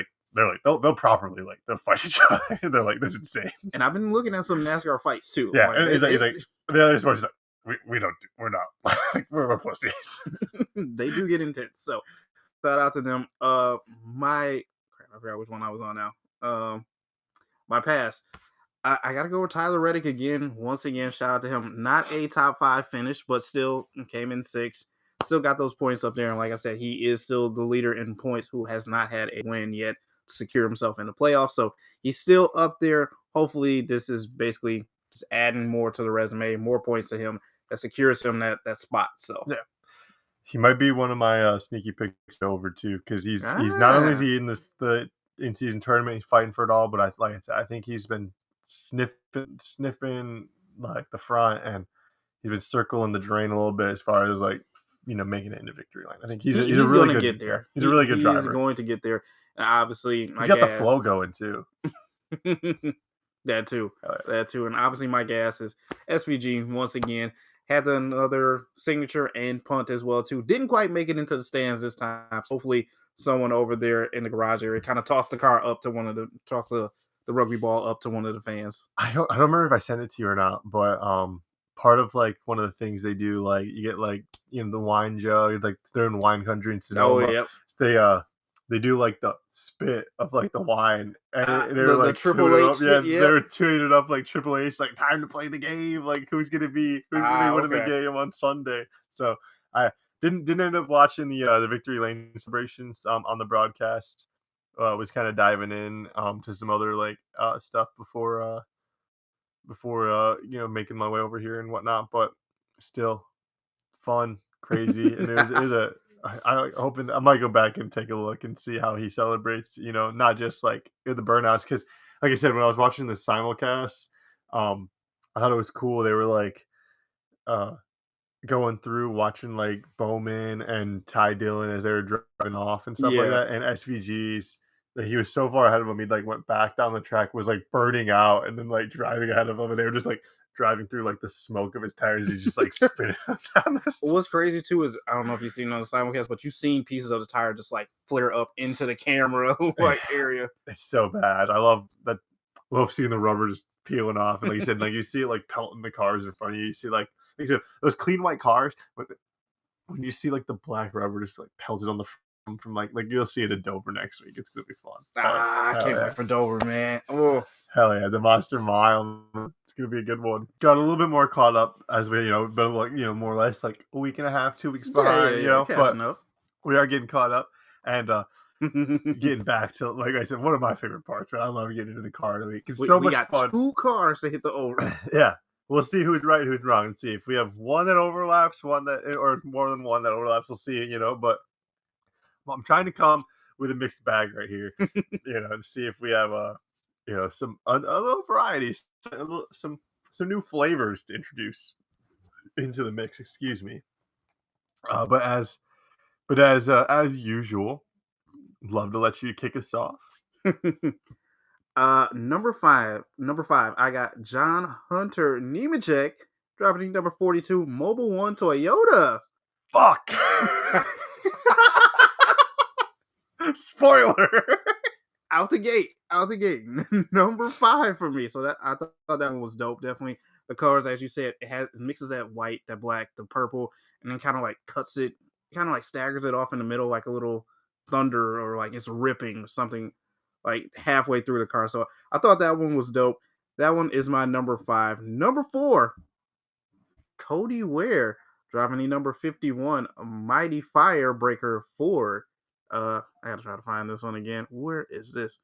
they'll properly they'll fight each other. They're this is insane. And I've been looking at some NASCAR fights too. Yeah, and he's the other sports we're not we're pussies. They do get intense. So shout out to them. I forgot which one I was on now. My pass. I got to go with Tyler Reddick again. Once again, shout out to him. Not a top 5 finish, but still came in 6th. still got those points up there. And like I said, he is still the leader in points who has not had a win yet to secure himself in the playoffs. So he's still up there. Hopefully, this is basically just adding more to the resume, more points to him that secures him that spot. So Yeah. He might be one of my sneaky picks over too, because he's not only is ah, he in the in season tournament, he's fighting for it all, but like I said, I think he's been sniffing like the front, and he's been circling the drain a little bit as far as like making it into victory line. I think he's a he's really going to good get there. he's a really good He is driver. going to get there. And obviously, He's my got the gas. flow going too. That too. Yeah. That too. And obviously my gas is SVG once again. Had another signature and punt as well too. Didn't quite make it into the stands this time. Hopefully someone over there in the garage area kind of tossed the car up to the rugby ball up to one of the fans. I don't remember if I sent it to you or not, but part of like one of the things they do, like you get like the wine jug, like they're in wine country in Oh Sonoma. yep. They do like the spit of like the wine, and they were The like Triple tuning it H up. spit, Yeah, they yep. were tuning it up like Triple H, like time to play the game, like who's gonna be winning the Okay. game on Sunday. So I didn't end up watching the Victory Lane celebrations on the broadcast. Was kind of diving in to some other like stuff before making my way over here and whatnot, but still fun, crazy, and it was a. I hoping I might go back and take a look and see how he celebrates. Not just like the burnouts, because like I said, when I was watching the simulcast, I thought it was cool. They were like uh going through watching like Bowman and Ty Dillon as they were driving off and stuff like Yeah. that, and SVG's. That he was so far ahead of him, he like went back down the track, was like burning out, and then like driving ahead of him, and they were just like driving through like the smoke of his tires. He's just like spinning down this. What's crazy too is I don't know if you've seen it on the simulcast, but you've seen pieces of the tire just like flare up into the camera like area. It's so bad. I love that. Love seeing the rubber just peeling off, and like you said, like you see it like pelting the cars in front of you. You see like you said, those clean white cars, but when you see like the black rubber just like pelted on the front from like you'll see it in Dover next week. It's gonna be fun. I can't wait for Dover, man. Oh, Hell yeah, the Monster Mile. It's gonna be a good one. Got a little bit more caught up as we, been like, more or less like a week and a half, 2 weeks behind, yeah, but catching up. we are getting caught up and getting back to, like I said, one of my favorite parts. Right? I love getting into the car week. It's so much got fun. 2 cars to hit the over. Yeah, we'll see who's right, who's wrong, and see if we have one that overlaps, one that, or more than one that overlaps. We'll see, but I'm trying to come with a mixed bag right here, to see if we have some a little varieties, some new flavors to introduce into the mix. Excuse me. But as usual, love to let you kick us off. Number five, I got John Hunter Nemechek dropping number 42, Mobile One Toyota. Fuck. Spoiler. Out the gate. Number 5 for me. So that I thought that one was dope. Definitely the colors, as you said, it mixes that white, that black, the purple, and then kind of like cuts it, kind of like staggers it off in the middle like a little thunder, or like it's ripping something like halfway through the car. So I thought that one was dope. That one is my number 5. Number 4, Cody Ware driving the number 51, Mighty Firebreaker Ford. I gotta try to find this one again. Where is this?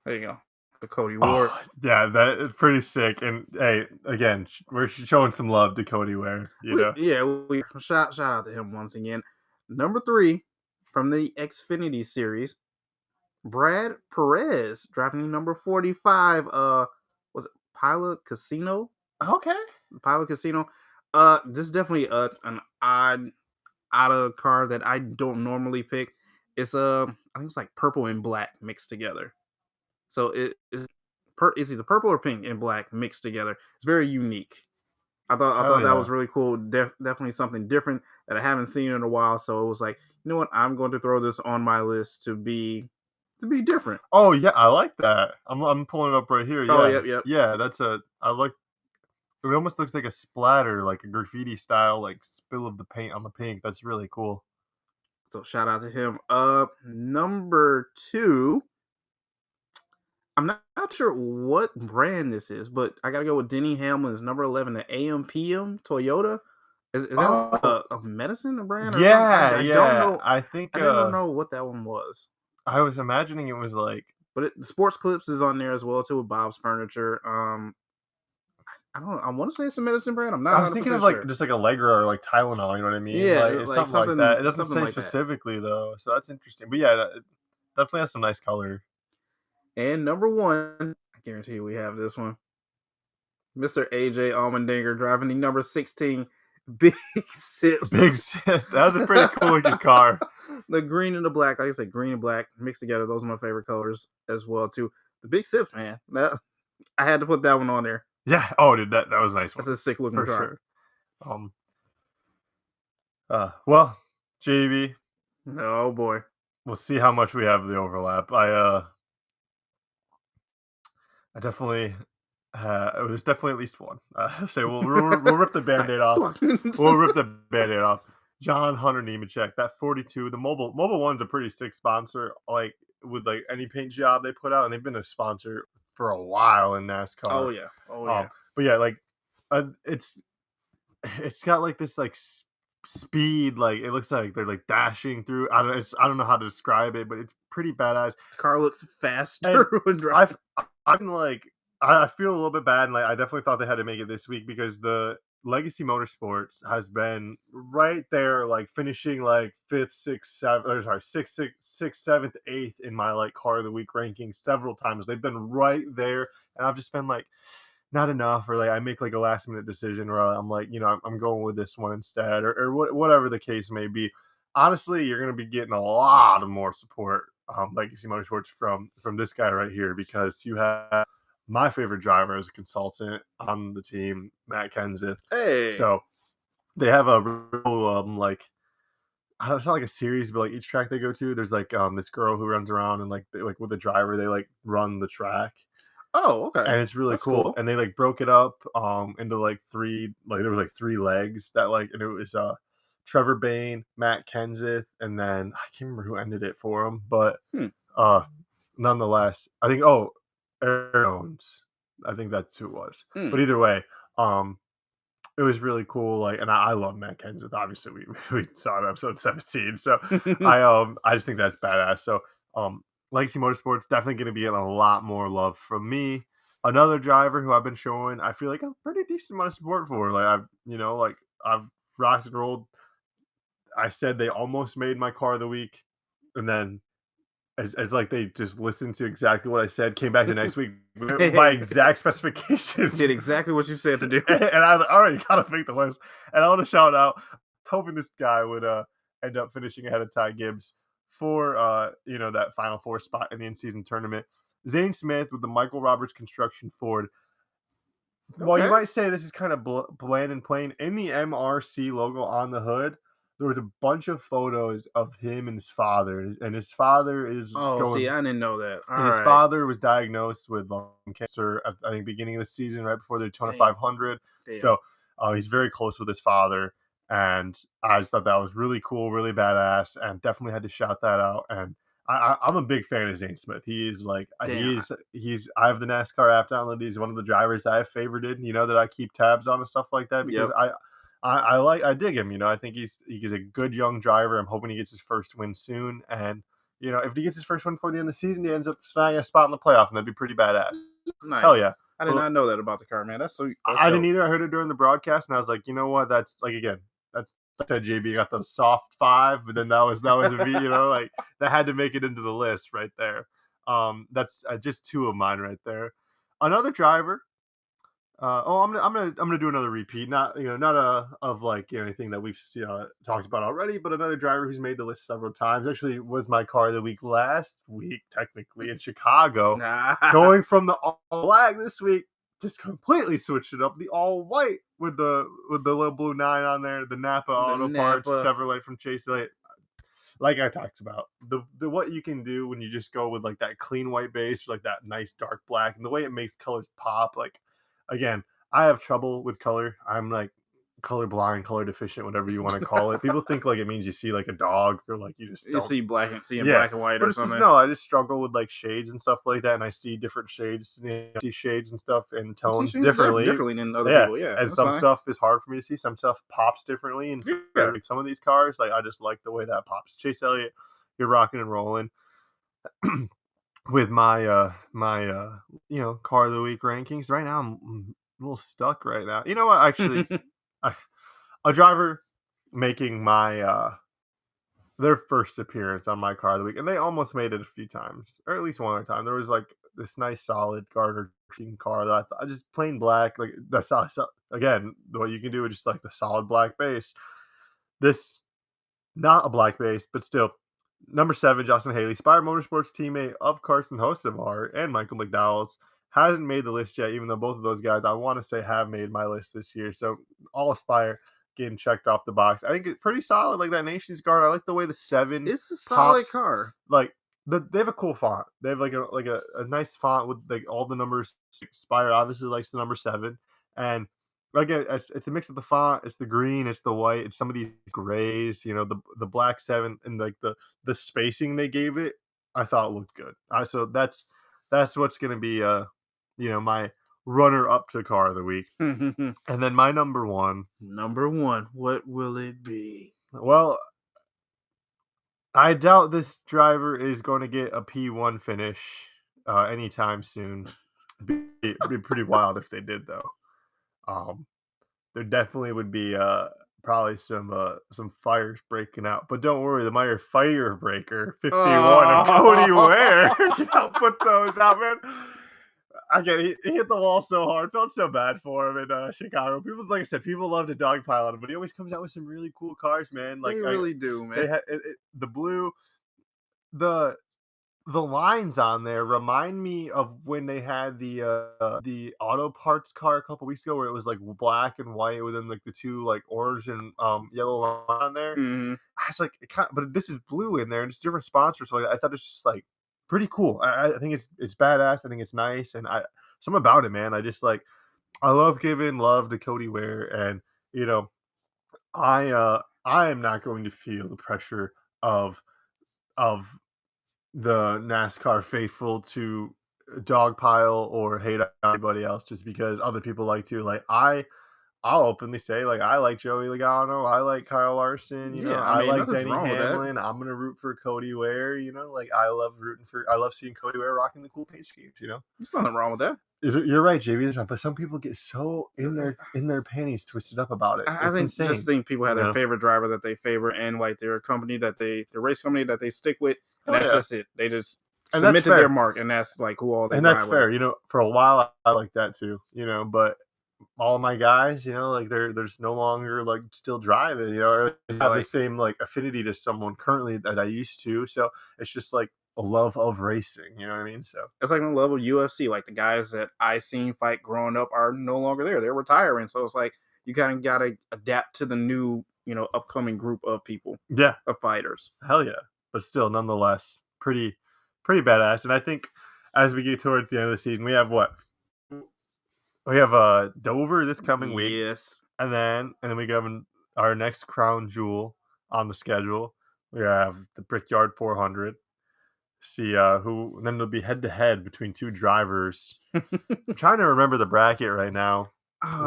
There you go. The Cody Ware. Oh, yeah, that is pretty sick. And hey, again, we're showing some love to Cody Ware. We shout out to him once again. Number 3 from the Xfinity series, Brad Perez driving number 45. Was it Pilot Casino? Okay. Pilot Casino. This is definitely an odd car that I don't normally pick. It's I think it's like purple and black mixed together. So it's either purple or pink and black mixed together. It's very unique. I thought that was really cool. Definitely something different that I haven't seen in a while. So it was like, you know what, I'm going to throw this on my list to be different. Oh yeah, I like that. I'm pulling it up right here. Oh, Yeah, yep. yeah. I like. It almost looks like a splatter, like a graffiti style, like spill of the paint on the pink. That's really cool. So shout out to him. Number 2. I'm not sure what brand this is, but I gotta go with Denny Hamlin's number 11, the AM/PM Toyota. Is that Oh, a medicine brand or something? yeah, I don't yeah. know. I think I didn't know what that one was. I was imagining it was like But Sports Clips is on there as well too with Bob's Furniture. I don't. I want to say it's a medicine brand. I'm not I was thinking 100% of like sure. just like Allegra or like Tylenol, you know what I mean? Yeah, Like it's like something like that. It doesn't something say like that. specifically though, so that's interesting. But yeah, it definitely has some nice color. And number one, I guarantee you we have this one. Mr. AJ Allmendinger driving the number 16 Big Big Sips. Sis, that was a pretty cool looking car. The green and the black, like I said, green and black mixed together. Those are my favorite colors as well too. The Big Sips, man. I had to put that one on there. Yeah. Oh, dude, that was a nice That's one a sick looking for car. sure. Um. Well, JB, Oh boy. we'll see how much we have the overlap. I definitely there's definitely at least one. Say we'll rip the band-aid off. We'll rip the band-aid off. John Hunter Nemechek, that 42. The Mobile One's a pretty sick sponsor. Like with like any paint job they put out, and they've been a sponsor for a while in NASCAR. Oh yeah. Oh yeah. But yeah, like it's got like this like speed, like it looks like they're like dashing through. I don't know how to describe it, but it's pretty badass. The car looks And faster when driving. I'm like I feel a little bit bad, and like I definitely thought they had to make it this week because the Legacy Motorsports has been right there, like finishing like fifth, sixth, seventh, or sorry, sixth, seventh, eighth in my like car of the week ranking several times. They've been right there, and I've just been like, not enough, or like I make like a last minute decision where I'm like, I'm going with this one instead, or whatever the case may be. Honestly, you're going to be getting a lot of more support, Legacy Motorsports from this guy right here, because you have my favorite driver as a consultant on the team, Matt Kenseth. Hey. So they have a real like it's not like a series, but like each track they go to, there's like this girl who runs around and like like with the driver they like run the track, Oh, okay. and it's really That's cool. cool. And they like broke it up into like three, like there was like three legs that like, and it was Trevor Bayne, Matt Kenseth, and then I can't remember who ended it for him, but Hmm. uh nonetheless, I think Aaron Jones, I think that's who it was. Hmm. But either way, it was really cool. Like, and I love Matt Kenseth. Obviously, we saw it in episode 17. So I just think that's badass. So Legacy Motorsports definitely going to be getting a lot more love from me. Another driver who I've been showing, I feel like a pretty decent amount of support for. Like I've rocked and rolled. I said they almost made my car of the week, and then as like they just listened to exactly what I said, came back the next week by exact specifications. Did exactly what you said to do. And I was like, all right, you gotta make the list. And I want to shout out, hoping this guy would end up finishing ahead of Ty Gibbs for that final four spot in the in-season tournament. Zane Smith with the Michael Roberts Construction Ford. While you Okay. might say this is kind of bland and plain, in the MRC logo on the hood, there was a bunch of photos of him and his father, and his father is Oh, going. see, I didn't know that. All And his right. father was diagnosed with lung cancer at, I think, beginning of the season, right before the Daytona 500. Damn. So he's very close with his father, and I just thought that was really cool, really badass, and definitely had to shout that out. And I'm a big fan of Zane Smith. He is like Damn. he's I have the NASCAR app downloaded. He's one of the drivers I have favorited, that I keep tabs on and stuff like that, because Yep. I dig him. I think he's a good young driver. I'm hoping he gets his first win soon, and if he gets his first win before the end of the season, he ends up snagging a spot in the playoff, and that'd be pretty badass. Nice. Hell yeah. I did not know that about the car, man. That's so. That's I didn't dope. either. I heard it during the broadcast, and I was like, you know what? That's like, again, that's I said JB got the soft 5, but then that was a V. Like that had to make it into the list right there. That's just two of mine right there. Another driver. I'm gonna do another repeat, not of like anything that we've talked about already, but another driver who's made the list several times. Actually, was my car of the week last week, technically in Chicago. Nah. Going from the all black this week, just completely switched it up. The all white with the little blue 9 on there. The Napa Auto Parts Chevrolet from Chase Elliott. Like I talked about, the what you can do when you just go with like that clean white base, or like that nice dark black, and the way it makes colors pop. Like, again, I have trouble with color. I'm like colorblind, color deficient, whatever you want to call it. People think like it means you see like a dog or like you just You don't. see black Yeah, and white but or it's just something. no. I just struggle with like shades and stuff like that, and I see different shades, I see shades and stuff and See tones shades differently. differently than other Yeah, people. Yeah, and that's some fine. stuff is hard for me to see. Some stuff pops differently, and Yeah. like some of these cars, like I just like the way that pops. Chase Elliott, you're rocking and rolling with my car of the week rankings. Right now, I'm a little stuck right now. You know what? Actually, I, a driver making my their first appearance on my car of the week, and they almost made it a few times, or at least one other time. There was like this nice solid Gardner car that I just plain black, like the solid. Again, what you can do is just like the solid black base. This not a black base, but still. Number 7, Justin Haley, Spire Motorsports teammate of Carson Hocevar and Michael McDowell's, hasn't made the list yet, even though both of those guys, I want to say, have made my list this year. So all Aspire getting checked off the box. I think it's pretty solid, like that Nations Guard. I like the way the 7 It's a solid pops. car. Like they have a cool font. They have like a nice font with like all the numbers. Spire obviously likes the number 7, and again, it's a mix of the font. It's the green. It's the white. It's some of these grays. The black 7 and like the spacing they gave it. I thought looked good. So that's what's gonna be my runner up to car of the week, and then my number 1. Number 1, what will it be? Well, I doubt this driver is going to get a P1 finish anytime soon. It'd be pretty wild if they did, though. Um, there definitely would be probably some fires breaking out. But don't worry, the Meyer Firebreaker 51 of Cody Ware. I'll put those out, man. Again, he hit the wall so hard. Felt so bad for him in Chicago. People, like I said, people love to dogpile on him, but he always comes out with some really cool cars, man. Like They really do, man. they had the blue, the the lines on there remind me of when they had the auto parts car a couple weeks ago, where it was like black and white within like the two like orange and yellow line on there. Mhm. It's like but this is blue in there and it's different sponsors. So like, I thought it's just like pretty cool. I think it's badass. I think it's nice, and something about it, man. I just like I love giving love to Cody Ware, and you know I am not going to feel the pressure of the NASCAR faithful to dogpile or hate on anybody else just because other people like to. Like I'll openly say, like, I like Joey Logano, I like Kyle Larson, Yeah, I I mean, like nothing's Denny wrong with that. Hamlin. I'm gonna root for Cody Ware, like I love seeing Cody Ware rocking the cool paint schemes. There's nothing wrong with that. You're right, JB. There's not, but some people get so in their panties twisted up about it. I It's think insane. just think people have you their know? favorite driver that they favor and like their company their race company that they stick with, and Oh, that's yeah. just it. They just And that's cemented their fair. mark, and that's like who all they And that's ride fair. with. For a while I like that too. But all of my guys, like there's no longer like still driving, or have the Like, same like affinity to someone currently that I used to. So it's just like a love of racing, you know what I mean? So it's like on the level of UFC. Like the guys that I seen fight growing up are no longer there. They're retiring. So it's like you kind of got to adapt to the new, upcoming group of people, yeah, of fighters. hell yeah. But still, nonetheless, pretty badass. And I think as we get towards the end of the season, we have what? We have Dover this coming week. Yes. And then we have our next crown jewel on the schedule. We have the Brickyard 400. See who, and then it'll be head to head between two drivers. I'm trying to remember the bracket right now.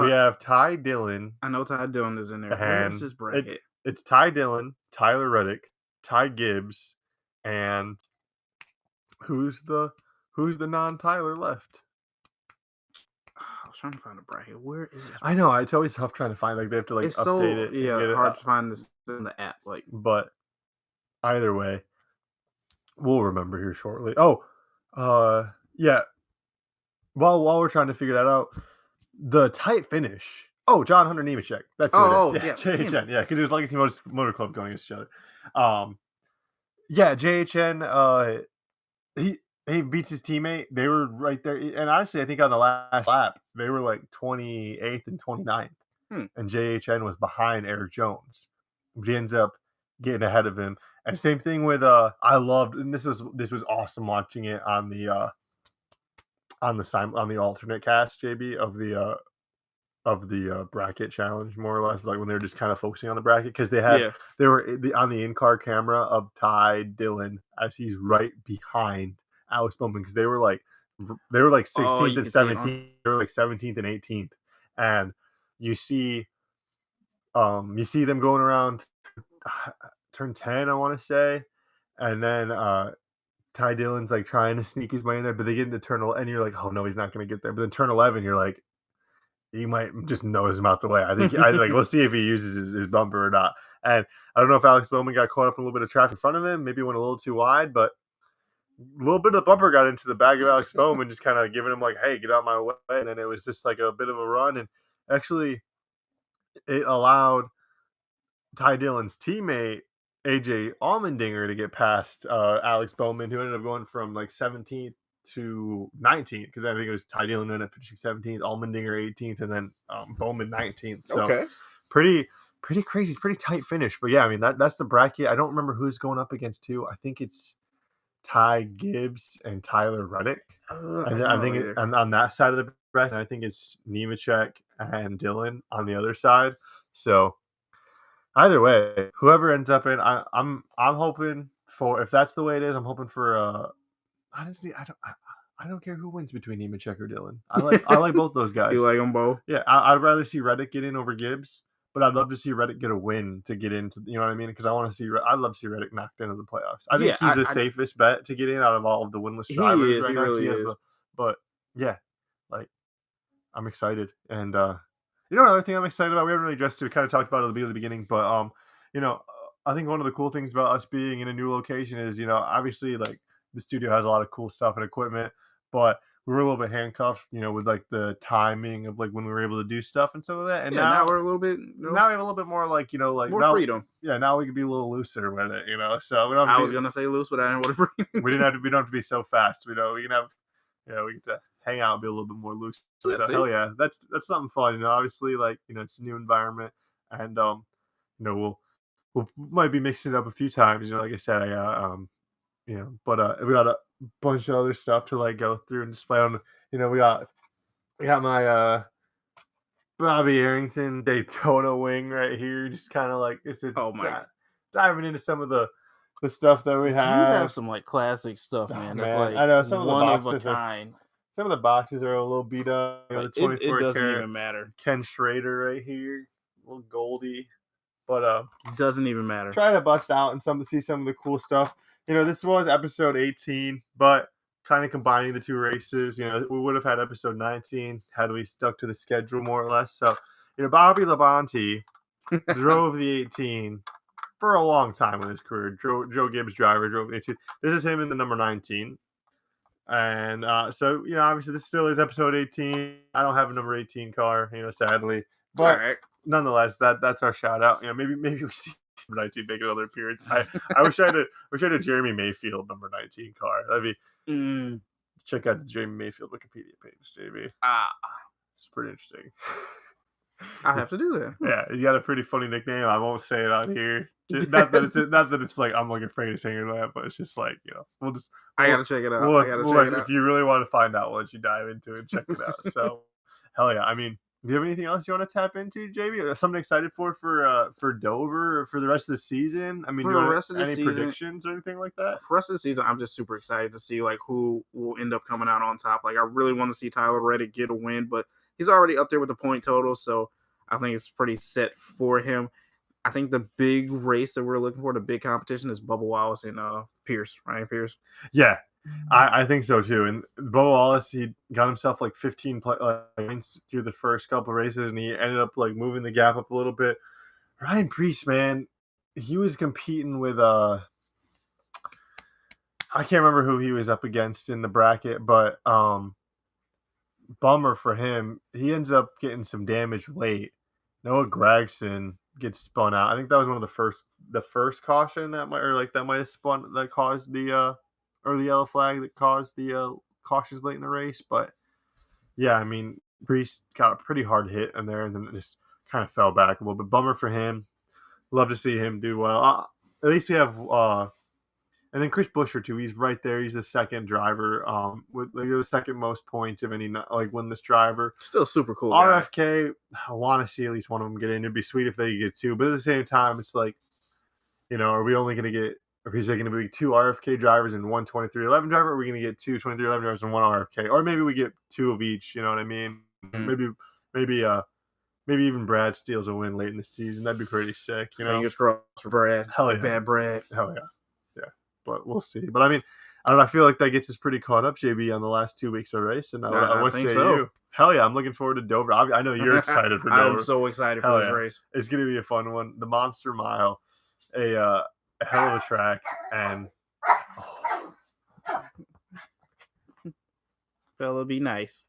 We have Ty Dillon. I know Ty Dillon is in there. Where is his bracket? It's Ty Dillon, Tyler Reddick, Ty Gibbs, and who's the non-Tyler left? I was trying to find a bracket. Where is it? I know, it's always tough trying to find, like they have to like It's update so it. And get it hard to find this in the app. Like, but either way, we'll remember here shortly. Oh, yeah. While we're trying to figure that out, the tight finish. Oh, John Hunter Nemechek. That's who it is. Yeah, JHN. Yeah, because it was Legacy Motor Club going against each other. Yeah, JHN. He beats his teammate. They were right there, and honestly, I think on the last lap they were like 28th and 29th, and JHN was behind Eric Jones. But he ends up getting ahead of him. And same thing with I loved, and this was awesome watching it on the alternate cast, JB, of the of the bracket challenge, more or less, like when they were just kind of focusing on the bracket because Yeah. they were on the in-car camera of Ty Dillon as he's right behind Alex Bowman because they were like Oh, 16th you and can see it on. 17th, they were like 17th and 18th, and you see you see them going around turn 10, I want to say, and then Ty Dillon's like trying to sneak his way in there, but they get into and you're like, oh no, he's not going to get there. But then turn 11, you're like, he might just nose him out the way. I think I like let's see if he uses his bumper or not. And I don't know if Alex Bowman got caught up in a little bit of traffic in front of him, maybe went a little too wide, but a little bit of the bumper got into the bag of Alex Bowman, just kind of giving him like, hey, get out my way. And then it was just like a bit of a run. And actually it allowed Ty Dillon's teammate AJ Allmendinger to get past Alex Bowman, who ended up going from like 17th to 19th because I think it was Ty Dillon ended up finishing 17th, Allmendinger 18th, and then Bowman 19th. So Okay. pretty crazy, pretty tight finish. But yeah, I mean that's the bracket. I don't remember who's going up against who. I think it's Ty Gibbs and Tyler Reddick. I And don't I know think either. on that side of the bracket, I think it's Nemechek and Dillon on the other side. So either way, whoever ends up in, I'm hoping for if that's the way it is, I'm hoping for honestly, I don't care who wins between Nemechek or Dillon. I like both those guys. You like them both? Yeah, I'd rather see Reddick get in over Gibbs, but I'd love to see Reddick get a win to get into. You know what I mean? Because I want to see. I'd love to see Reddick knocked into the playoffs. I think Yeah, he's the safest bet to get in out of all of the winless he drivers is. right He now. 'Cause really he has is. the, but yeah, like I'm excited. And another thing I'm excited about, we haven't really addressed it, we kind of talked about it at the beginning, but I think one of the cool things about us being in a new location is, obviously like the studio has a lot of cool stuff and equipment, but we were a little bit handcuffed, with like the timing of like when we were able to do stuff and some of that. And Yeah, now we're a little bit, now we have a little bit more like, like more now, freedom. yeah, now we can be a little looser with it, so we don't have I to was be, gonna say loose, but I didn't want to bring. we don't have to be so fast. We can have, we get to hang out and be a little bit more loose. Yeah, So see? hell yeah, that's something fun. Obviously, like it's a new environment, and we'll might be mixing it up a few times. Like I said, I but we got a bunch of other stuff to like go through and display on. We got my Bobby Arrington Daytona wing right here, just kind of like it's Oh my! diving into some of the stuff that we You have have. some like classic stuff, Oh man. That's man, like I know one of a kind. some of the boxes are a little beat up. The Like it 24 doesn't karat even matter. Ken Schrader right here, little Goldie. But Doesn't even matter. try to bust out and see some of the cool stuff. This was episode 18, but kind of combining the two races. We would have had episode 19 had we stuck to the schedule more or less. So, Bobby Labonte drove the 18 for a long time in his career. Joe Gibbs driver drove the 18. This is him in the number 19. And so, obviously this still is episode 18. I don't have a number 18 car, sadly. All But right. nonetheless, that's our shout out. Maybe we see number 19 make another appearance. I wish I had a Jeremy Mayfield number 19 car. That'd be check out the Jeremy Mayfield Wikipedia page, JB. It's pretty interesting. I have to do that. Yeah, he's got a pretty funny nickname. I won't say it out here. Not that it's like I'm like afraid of saying it that, but it's just like I gotta check it out. If you really want to find out, we'll let you dive into it and check it out. So, hell yeah! I mean, do you have anything else you want to tap into, JB? Something excited for Dover or for the rest of the season? I mean, For the rest of the any season, predictions or anything like that? for the rest of the season, I'm just super excited to see like who will end up coming out on top. Like I really want to see Tyler Reddick get a win, but he's already up there with the point total, so I think it's pretty set for him. I think the big race that we're looking for, the big competition, is Bubba Wallace and Ryan Pierce. Yeah, I think so too. And Bo Wallace, he got himself like 15 points through the first couple races, and he ended up like moving the gap up a little bit. Ryan Preece, man, he was competing with I can't remember who he was up against in the bracket, but bummer for him. He ends up getting some damage late. Noah Gragson gets spun out. I think that was one of the first caution that might have spun that caused the or the yellow flag that caused the cautions late in the race. But yeah, I mean, Priest got a pretty hard hit in there and then it just kind of fell back a little bit. Bummer for him. Love to see him do well. At least we have And then Chris Buescher too. He's right there. He's the second driver, with the second most points of any like winless driver. Still super cool guy. RFK, I want to see at least one of them get in. It'd be sweet if they get two, but at the same time, it's like, are we only going to get? Or is it going to be two RFK drivers and one 2311 driver? Or are we going to get two 2311 drivers and one RFK? Or maybe we get two of each. You know what I mean? Mm. Maybe even Brad steals a win late in the season. That'd be pretty sick. Fingers crossed for Brad. Hell yeah. Bad Brad. Hell yeah. But we'll see. But I mean, I don't know. I feel like that gets us pretty caught up, JB, on the last 2 weeks of race. And what say you? Hell yeah, I'm looking forward to Dover. I know you're excited for Dover. I'm so excited for this race. It's going to be a fun one. The Monster Mile, a hell of a track, and Fella, be nice.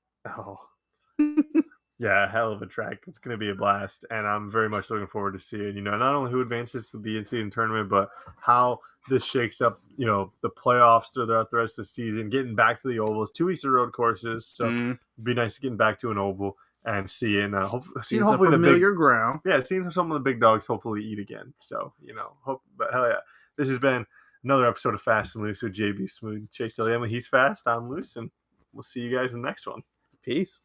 Yeah, hell of a track. It's going to be a blast, and I'm very much looking forward to seeing, not only who advances to the in-season tournament, but how this shakes up, the playoffs throughout the rest of the season, getting back to the ovals, 2 weeks of road courses, so it'd be nice getting back to an oval and seeing hopefully familiar ground. Yeah, seeing some of the big dogs hopefully eat again. So, but hell yeah. This has been another episode of Fast and Loose with JB Smooth, Chase Elliott. He's fast, I'm loose, and we'll see you guys in the next one. Peace.